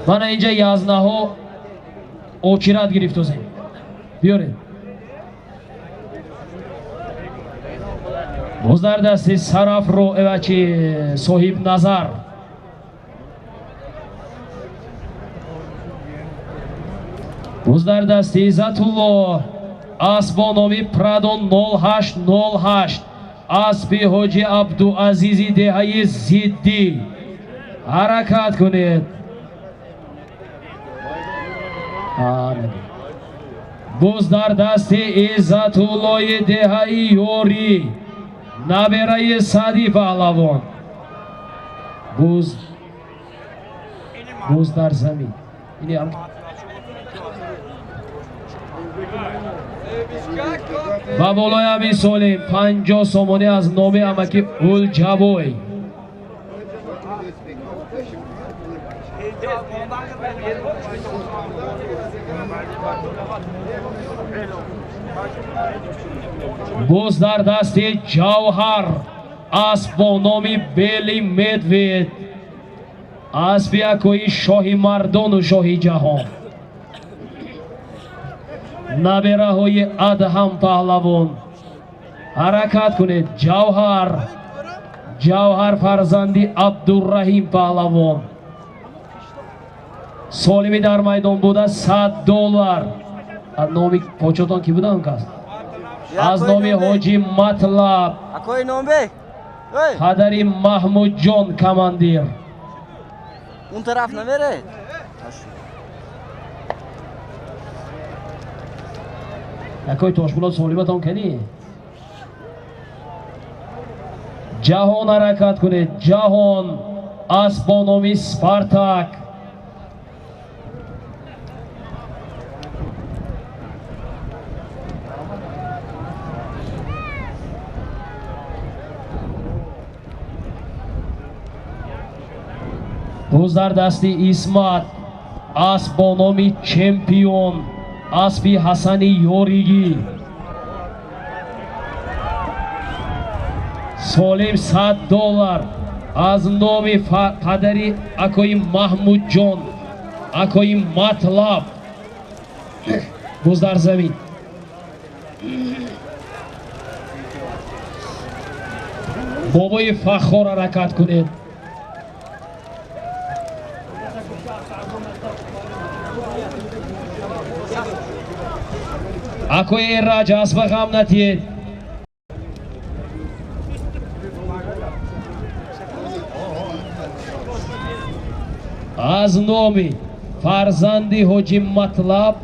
мана инҷа язнаҳо очират гирифтозем. биёред. боз дар дасти Сарафро эвачи соҳибназар. боз дар дасти Иззатулло асп бо номи Прадон 0808 аспи ҳоҷи Абдуазизи деҳаи Зиддӣ. ҳаракат кунед. боз дар дасти Иззатуллои деҳаи Ёрӣ, набераи Саъди Паҳлавон. боз дар замин. ба болои ҳамин солим 50 сомонӣ аз номи амаки Улҷавой. боз дар дасти Ҷавҳар асп бо номи Бели Медвед аспи акои Шоҳи Мардону Шоҳи ҷаҳон. набераҳои Адҳам Паҳлавон. ҳаракат кунед. ҷавҳар фарзанди Абдурраҳим Паҳлавон. солими дар майдон буда $100 аз номи почотон ки будам кас? аз номи ҳоҷи Матлаб, падари Маҳмудҷон командир. اون طرف نمیره якои Тошпулот солиматон кани. Ҷаҳон ҳаракат кунед. Ҷаҳон аз бо номи Спартак. Дуз дар дасти Исмат аз бо номи Чемпион Аспи Ҳасани Ёригӣ. Солим $100 аз номи падари акои Маҳмудҷон, акои Матлаб. Дуз дар замин. бобои Фахор ҳаракат кунед. акои Эраҷ асба ғам натиед. аз номи фарзанди ҳоҷи Матлаб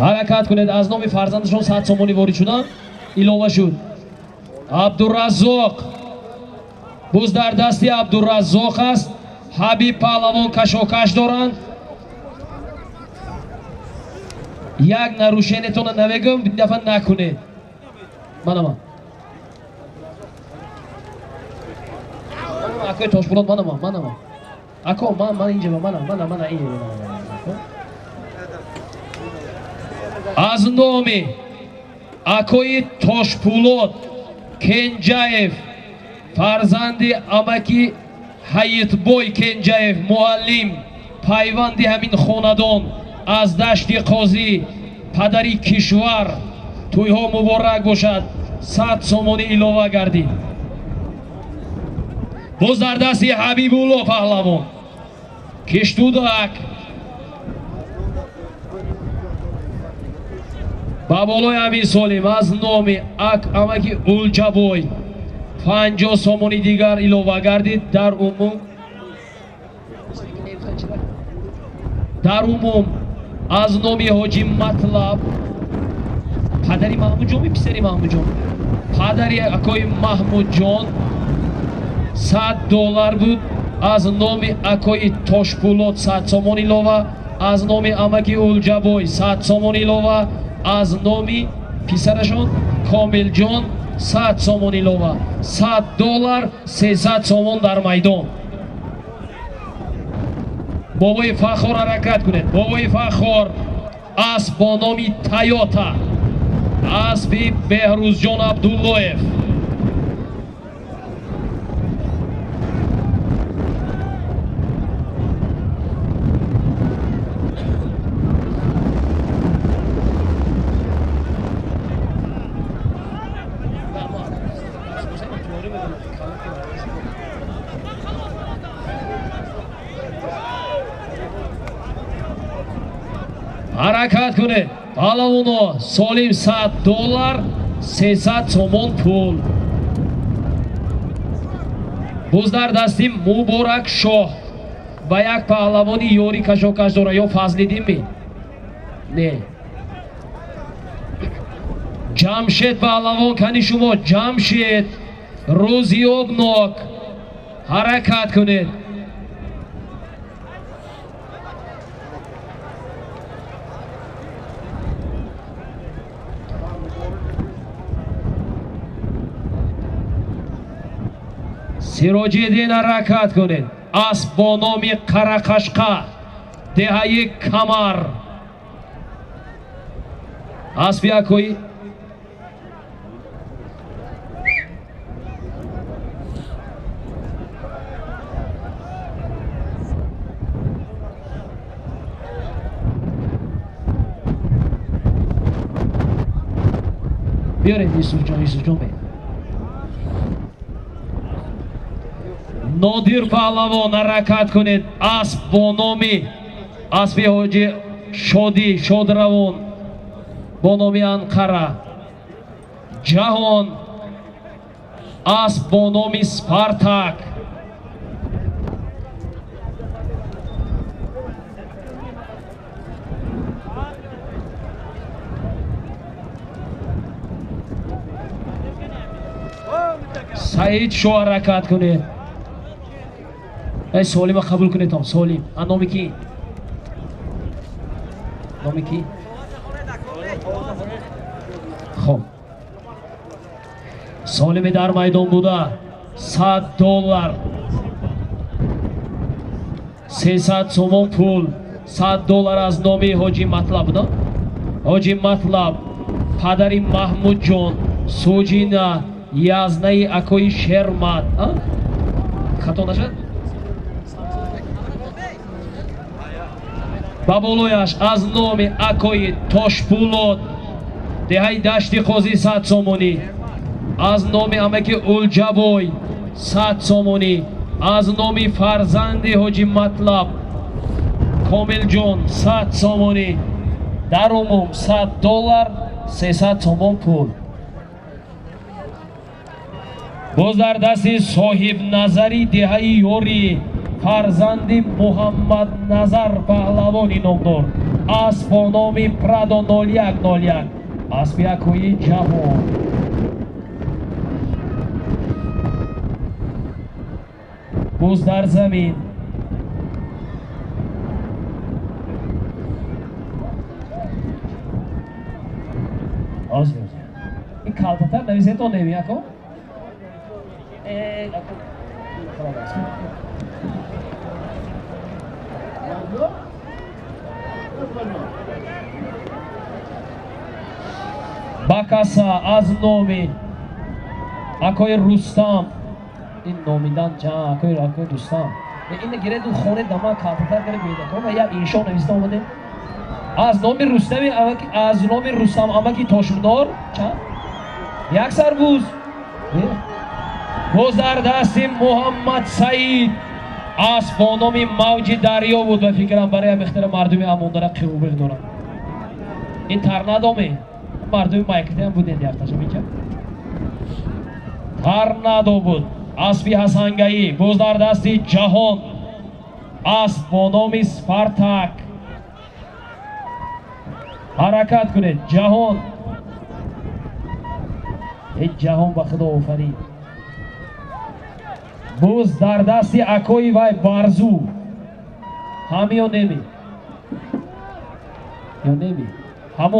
ҳаракат кунед. аз номи фарзандашон 100 сомонӣ ворид шуданд. илова шуд. Абдураззоқ. буз дар дасти Абдураззоқ аст. Ҳабиб паҳлавон кашокаш доранд. як нарушениятона навегӯм, ин дафъа накунед. манама акои Тошпулот, манама ако ман инҷа мана аз номи акои Тошпулот Кенҷаев, фарзанди амаки Ҳаитбой Кенҷаев, муаллим, пайванди ҳамин хонадон аз дашти Қозӣ, падари кишвар, тӯйҳо муборак бошад. 100 сомонӣ илова гардид. боз дар дасти Ҳабибулло паҳлавон киштудак ба болои Амир Солим аз номи амаки Улҷабой 50 сомонӣ дигар илова гардид. дар умум аз номи ҳоҷи Матлаб, падари Маҳмудҷон, писари Маҳмудҷон, падари акои Маҳмудҷон $100 буд. аз номи акои Тошпулот 100 сомон илова. аз номи амаки Улҷабой 100 сомон илова. аз номи писарашон Комилҷон 100 сомон илова. $100 300 сомон дар майдон. бобои Фахор ҳаракат кунед. бобои Фахор асп бо номи Тойота, аспи Беҳрузҷон Абдуллоев. ҳаракат кунед. паҳлавоно Солим $100, 300 сомон пул. буз дар дасти Муборак Шоҳ ба як паҳлавони ёри кашокаш дора. ё Фазлиддин не Ҷамшед паҳлавон кани шумо. Ҷамшед Рӯзиёбнок ҳаракат кунед. Сироҷиддин ҳаракат кунед. асп бо номи Қарақашқа, деҳаи Камар. اسبی اکوی بیارید یوسف جان بید نادر پهلوان حرکت کنید اسب با نامی اسبی حاجی شادی شادروان با نامی انقره جهان اسب با نامی سپارتاک سعید شو حرکت کنید ای سالیم قبول کنید هم سالیم نامی کی؟ نامی کی؟ خب سالمی در میدان بوده $100 300 سومون پول $100 از نامی حاجی مطلب نه؟ حاجی مطلب پدری محمود جان سوجینا یازنه اکوی شرمت خطا نشد؟ ба болояш аз номи акои тошпулот деҳаи дашти қозӣ 100 сомонӣ аз номи амаки улҷабой 100 сомонӣ аз номи фарзанди ҳоҷи матлаб комилҷон 100 сомонӣ дар умум $100 300 сомон пул боз дар дасти соҳибназари деҳаи ёри фарзанди муҳаммад назар паҳлавони номдор асб бо номи прадо 0101 асби акои ҷавон буз дар замин ин калтатар нависетон немияко бакаса аз номи акои рустам ин номидан акои рустам ин гиреду хоне дама калтатар гире биедако ва як иншо нависта омаде аз номи рустами аз номи рустам амаки тошмдор чанд як сарбуз боз дар дасти муҳаммад саид аз бо номи мавҷи дарё буд ва фикрам барои амихтара мардуми амондара қиёбеғ дорад ин тарнадоме мардуми майкатиам будед яхташа мича тарнадо буд асби ҳасангаӣ боз дар дасти ҷаҳон асб бо номи спартак ҳаракат кунед ҷаҳон ҷаҳон ба худо офарид буз дар дасти акои вай барзу ҳами ё неми ҳама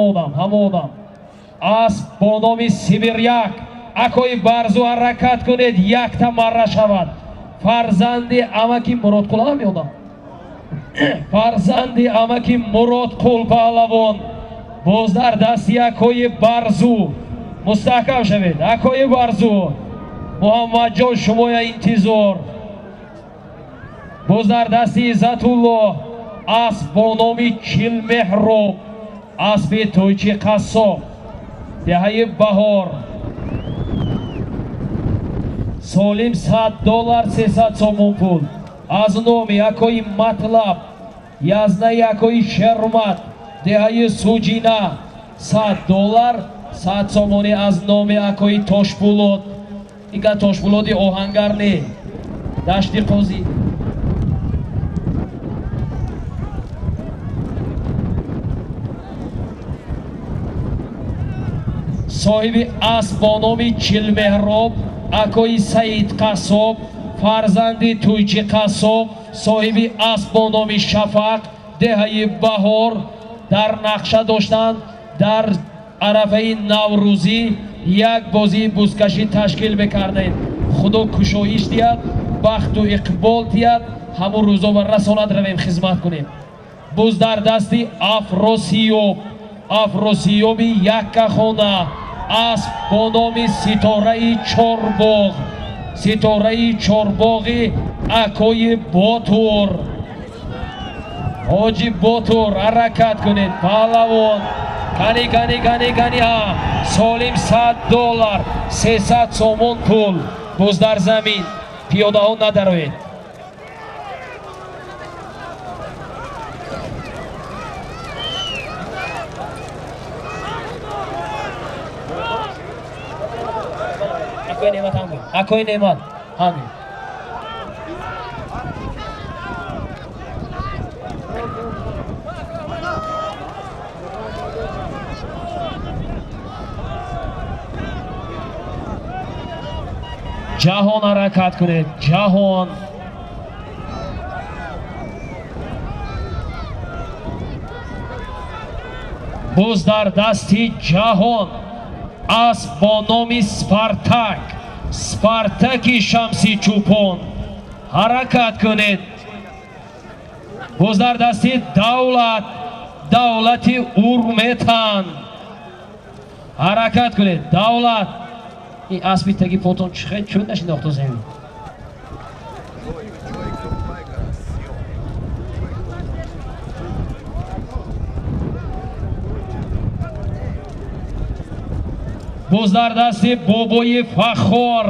одам асб бо номи сибиряк акои барзу ҳаракат кунед якта марра шавад фарзанди амаки муродқул ҳами одам фарзанди амаки муродқул паҳлавон буз дар дасти акои барзу мустаҳкам шавед акои барзу муҳаммадҷон шумоя интизор буз дар дасти иззатуллоҳ асб бо номи чилмеҳроб асби тӯйчи қассоб деҳаи баҳор солим $100 300 сомон пул аз номи акои матлаб язнаи акои шермат деҳаи суҷина $100 100 сомонӣ аз номи акои тошпулот ика тошпулоти оҳангар не дашти қозӣ соҳиби асб бо номи чилмеҳроб акои саид қассоб фарзанди тӯйчи қассоб соҳиби асб бо номи шафақ деҳаи баҳор дар нақша доштанд дар арафаи наврӯзӣ як бозии бузкашӣ ташкил мекардем худо кушоиш диҳад бахту иқбол диҳад ҳамун рӯзо ва расонат равем хизмат кунем буз дар дасти афросиёб афросиёби яккахона аст бо номи ситораи чорбоғ, ситораи чорбоғи акои Ботур. ҳоҷи Ботур ҳаракат кунед, паҳлавон. Кани ҳам солим $100, 300 сомон пул. боз дар замин пиёдаҳо надароед. акои неъмат ҳамин. ҷаҳон ҳаракат кунед, ҷаҳон. боз дар дасти ҷаҳон аст бо номи Спартак, Спартаки Шамси Чӯпон. ҳаракат кунед. боз дар дасти Давлат, Давлати Урметан. ҳаракат кунед, Давлат. این اسبی تگی پوتون چخه چون نشناخت زمین. боз дар дасти бобои Фахор,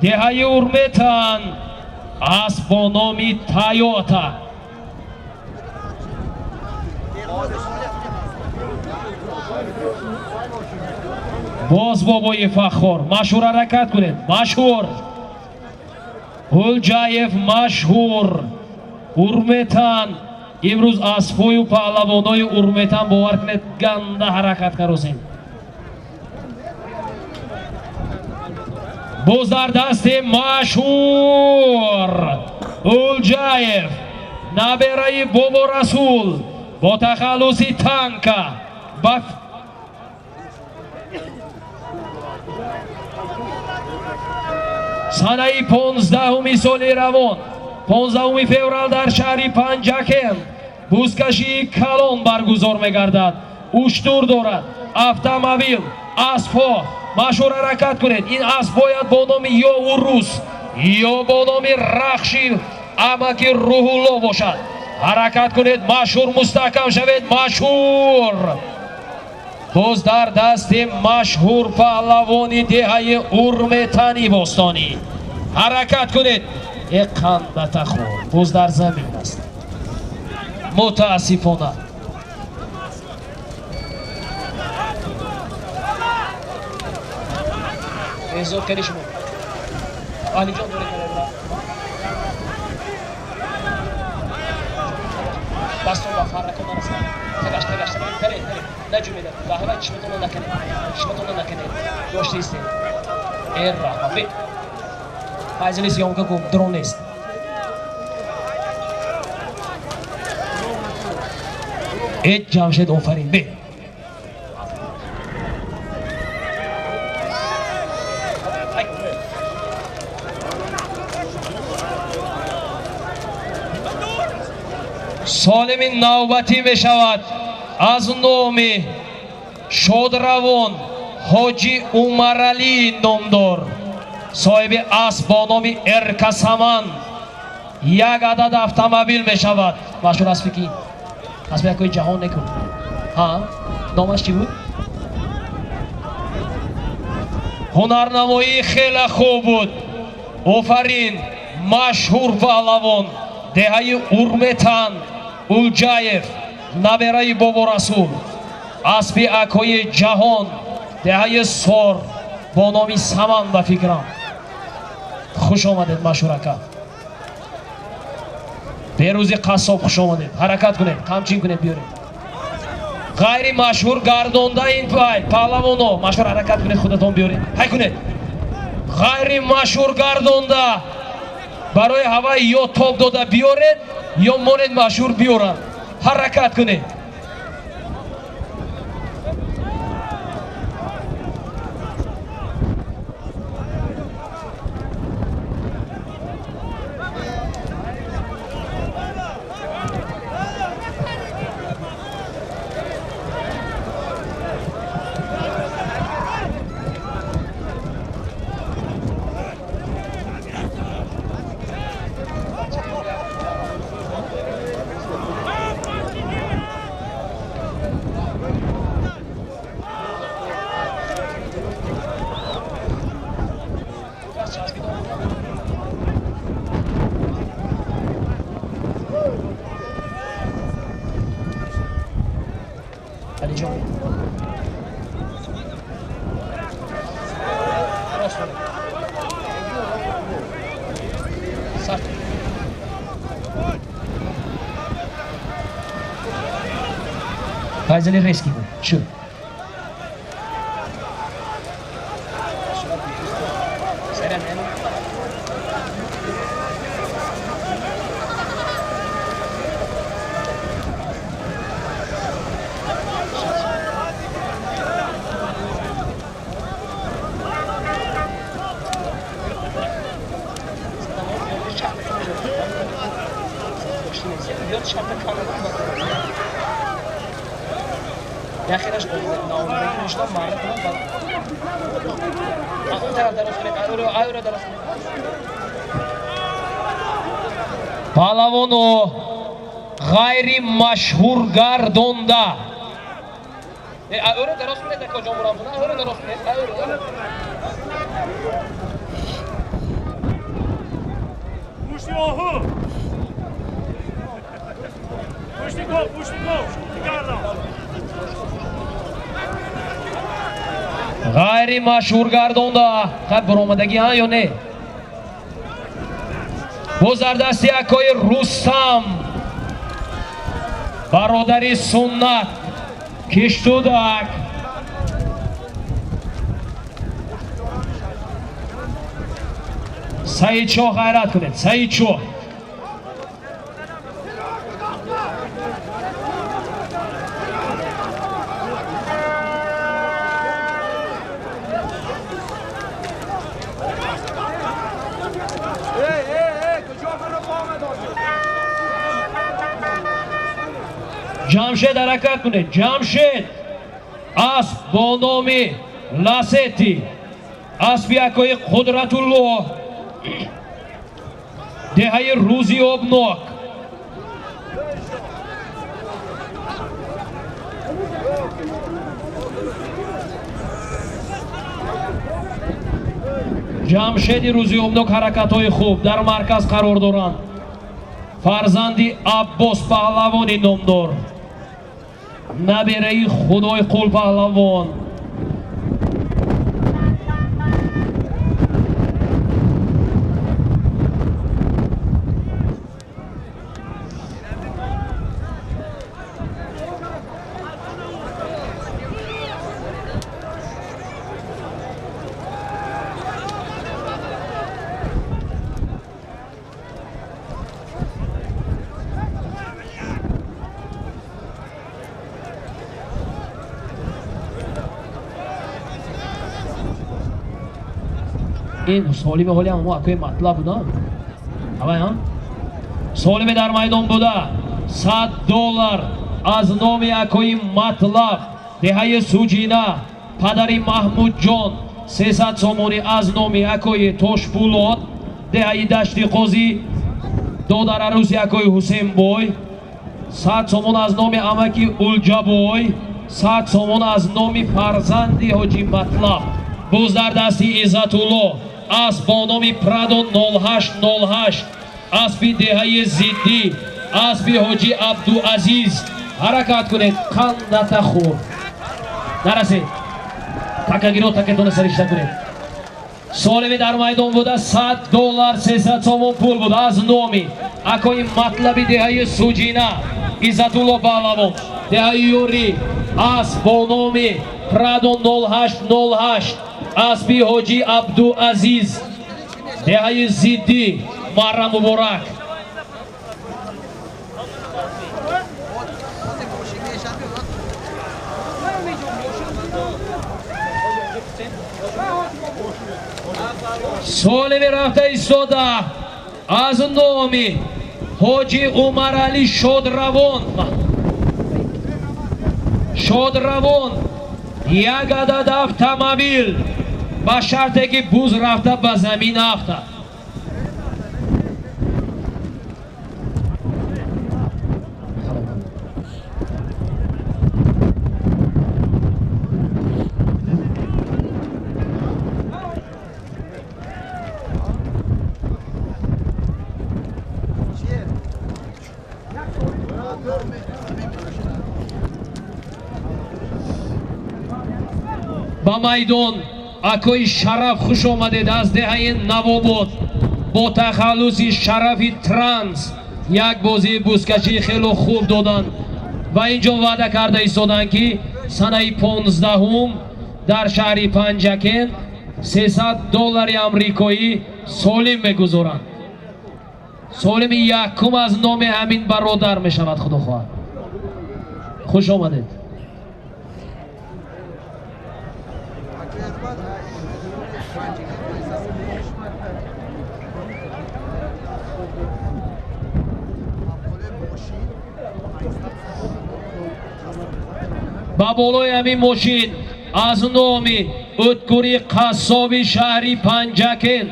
деҳаи Урметан аст бо номи Тойота. боз бобои Фахор машҳур ҳаракат кунед, машҳур. Ҳулҷаев машҳур. Урметан имрӯз аспою паҳлавонои Урметан бовар кунед ганда ҳаракат каросем. боз дар дасти машҳур Ҳулҷаев, набераи Бобо Расул бо тахаллуси танка ба санаи 15 соли равон 15 феврал дар шаҳри Панҷакен бузкашии калон баргузор мегардад. уштур дорад, автомобил, аспҳо. машҳур ҳаракат кунед. ин асп бояд бо номи ё Урус ё бо номи Рахши амаки Рӯҳулло бошад. ҳаракат кунед, машҳур мустаҳкам шавед, машҳур. боз дар дасти машҳур паҳлавони деҳаи Урметани бостонӣ. ҳаракат кунед. қандатахор боз дар замин аст. мутаассифона эҳзор кани шумо алиҷон доре дастон ба фарракон нарасад. тагаш таре наҷумеда даҳра чишматона наканед дошта истед. эрраҳмаби файзали сиёмка кун дрон нест. эт ҷамшед офарин бе солими навбатӣ мешавад аз номи шодравон ҳоҷи Умаралии номдор, соҳиби асп бо номи Эркасаман. як адад автомобил мешавад. машҳур асби ки асби якои ҷаҳон некун. номаш чӣ буд? ҳунарнамоӣ хеле хуб буд. офарин машҳур паҳлавон деҳаи Урметан Ҳулҷаев, набераи Бобо Расул, асби акои ҷаҳон деҳаи Сор бо номи Саман ба фикрам. хуш омадед машҳур ака. берӯзи қассоб хуш омадед. ҳаракат кунед, қамчин кунед, биёред. ғайри машҳур гардонда ин паҳлавоно машҳур ҳаракат кунед, худатон биёред. ҳай кунед. ғайри машҳур гардонда барои ҳава ё тоб дода биёред ё монед машҳур биёранд. ҳаракат кунед. Alijon. Rost bo'ling. Sart. Fayzali reski bu. Shu. Selam yana. Yaxshirash bo'ldi. Navbatdagi ishlar ma'lum qilib Aql taraf daroz qiling. Ayro daroz qiling. Palavonu g'ayri mashhur gardonda. Ayro daroz qiling da ko'jon bilan buni. Ayro daroz qiling. Ayro. Pushti-ohu! Pushti-gol, pushti-gol! Garda! G'ayri mashhur gardonda qad biromadagi ha yo ne? Bu zardasti akoy Rustam barodari sunnat kishtudak Saidcho g'ayrat kuned. Saidcho Jamshed harakat kuned. Jamshed asp bo nomi Laseti aspi akoy Qudratulloh dehay Ruzi obnok Jamshedi Ruzi obnok harakatoi khub dar markaz qaror dorand. Farzandi Abbos Pahlavoni nomdor. Nabirei Xudoy Qul Pahlavon. این سالم حالی هم اکوی مطلب بوده اوه ها سالم در میدان بوده $100 از نام اکوی مطلب دهی سوجینا پدری محمود جان 300 سومونی از نام اکوی توشپولات دهی دشتی قوزی دو در عروسی اکوی حسین بوی 100 سومون از نام امکی اولجا بوی 100 سومون از نام فرزندی حاجی مطلب بوز در دستی عزتالله از با نام پرادو 0808 اسبی دهی زیدی اسبی حاجی عبدالعزیز حرکت کنید قندت خور نرسید تکگیرو تکتون سرشته کنید سالمی در میدان بوده $100 300 سومون پول بوده از نامی اکوی مطلبی دهی سوجینا عزتالله پهلوان دهی یوری از با نامی پرادو 0808 اسبی حاجی عبدالعزیز دهی زیدی محرم مبارک سالمی رفته ایستاده از نامی حاجی عمر علی شادروان یک عدد автомобиль با شرطی که بوز رفته به زمین افته ба майдон акои Шараф хуш омадед аз деҳаи Навобод бо тахаллуси Шарафи Транс як бозии бузкашии хело хуб доданд ва инҷо ваъда карда истоданд ки санаи 15 дар шаҳри Панҷакен $300 амрикоӣ солим мегузоранд. солими якум аз номи ҳамин бародар мешавад. худохоҳад хуш омадед. ба болои ҳамин мошин аз номи Уткури қассоби шаҳри Панҷакен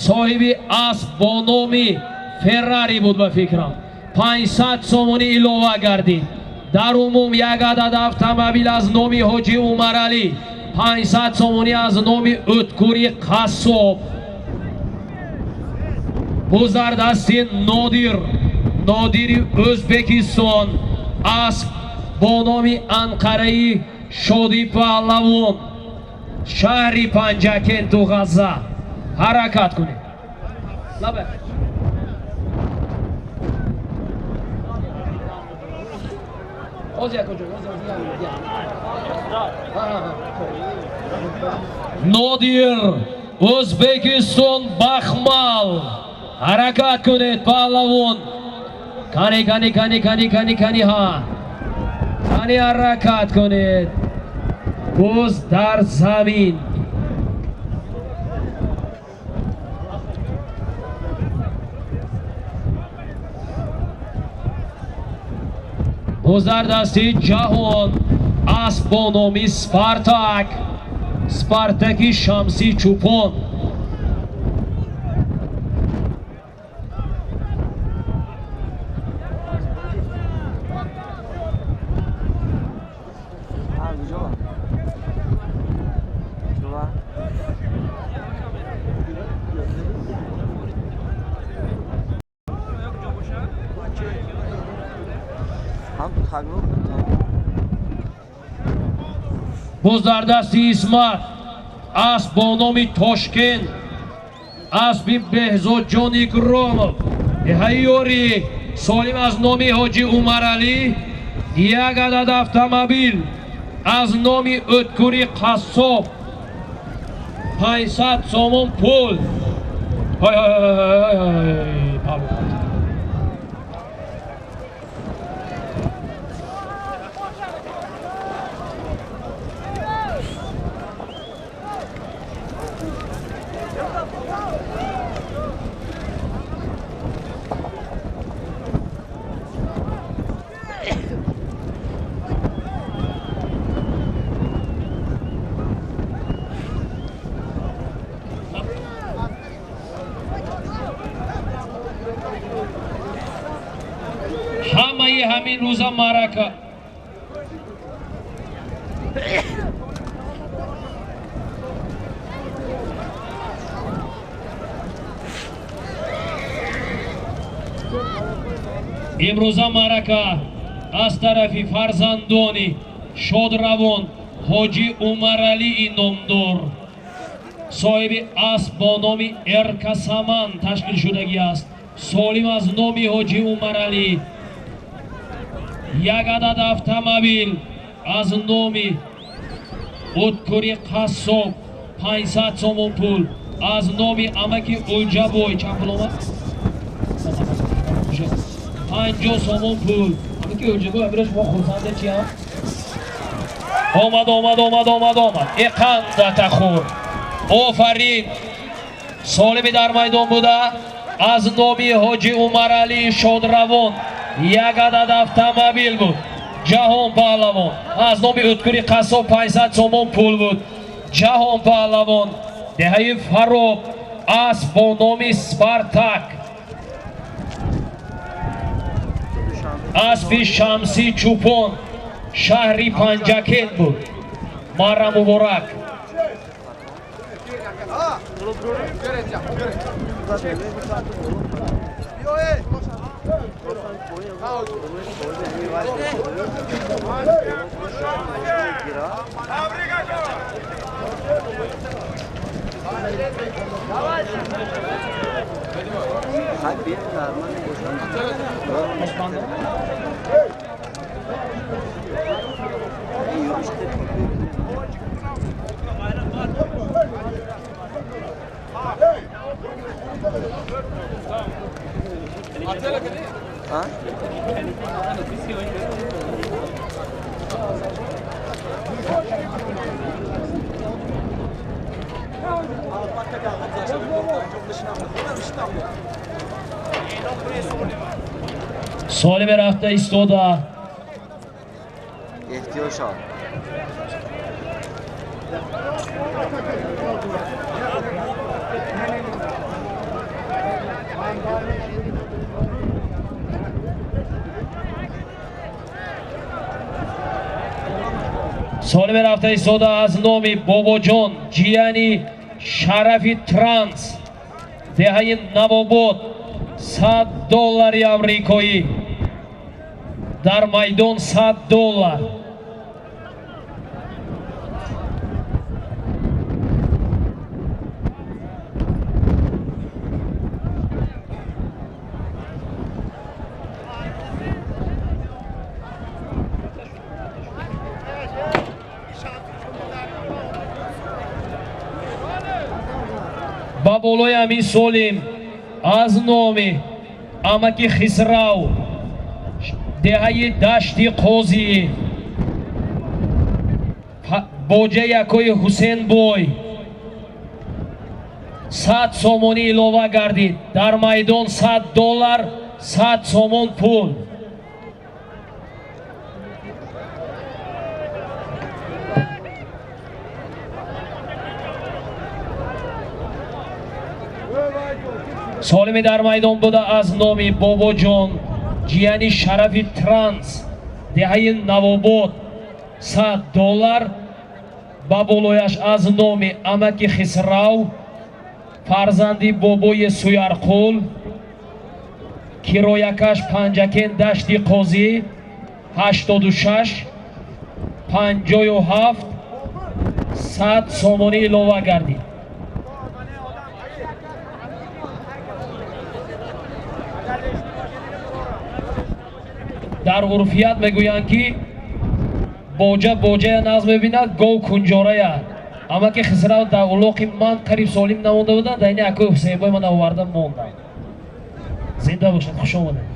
соҳиби асб бо номи Феррари буд ба фикрам 500 сомонӣ илова гардид. дар умум як адад автомобил аз номи ҳоҷи Умаралӣ 500 сомонӣ аз номи Уткури қассоб бузардасти нодири Ӯзбекистон асб бо номи Анқараи Шодӣ Паҳлавон шаҳри Панҷакен ту ғазза ҳаракат кунед. Нодир Ӯзбекистон Бахмал ҳаракат кунед. Паҳлавон кани ҳа кани ҳаракат кунед. боз дар замин бузардасти ҷаҳон асб бо номи Спартаки Шамсӣ Чӯпон бузардасти Исмат асб бо номи Тошкент асби Беҳзодҷони Громов ҳайёри солим аз номи ҳоҷи Умаралӣ як адад автомобил аз номи Уткури Қассоб 500 сомон пул. ҳамаи ҳамин рӯза маърака имрӯза маърака аз тарафи фарзандони шодравон ҳоҷи Умаралии номдор соҳиби асб бо номи Эркасаман ташкил шудагӣ аст. солим аз номи ҳоҷи Умаралӣ як адад автомобил аз номи Уткури Қассоб 500 сомон пул аз номи амаки Улҷабой чапуломад 50 сомон пул амаки Улҷабой амира шумо хурсанде чи ҳам омад иқандатахур офарин солими дар майдон буда аз номи ҳоҷи Умаралии Шодравон як адад автомобил буд. ҷаҳон паҳлавон аз номи Уткури Қассоб 500 сомон пул буд. ҷаҳон паҳлавон деҳаи Фароб асб бо номи Спартак асби Шамсӣ Чӯпон шаҳри Панҷакен буд. марра муборак. Hadi bir normal Osmanlı. Ha? سال به رفته ایستاده. احتیاج ها. سال به رفته ایستاده از نام باباجان جیانی شرفی ترانس دهه نواباد $100 امریکایی در میدان $100. با بالای همین سالیم از نام امکی خسرو دهه دشتی قاضی боҷа якои ҳусейнбой 100 сомонӣ илова гардид. Дар майдон $100, 100 сомон пул. солими дар майдон буда аз номи бобоҷон ҷияни шарафи транс деҳаи навобод $100. ба болояш аз номи амаки хисрав фарзанди бобои суярқул кироякаш панҷакен дашти қозӣ 86 57 100 сомонӣ илова гардид. дар урфият мегӯянд ки боҷа нағз мебинад гов кунҷорая. Амаки хисрав дар улоқи ман қариб солим намонда буданд, дар ини акои ҳусейнбой ман оварда мондам. Зинда бошад, хуш омадед.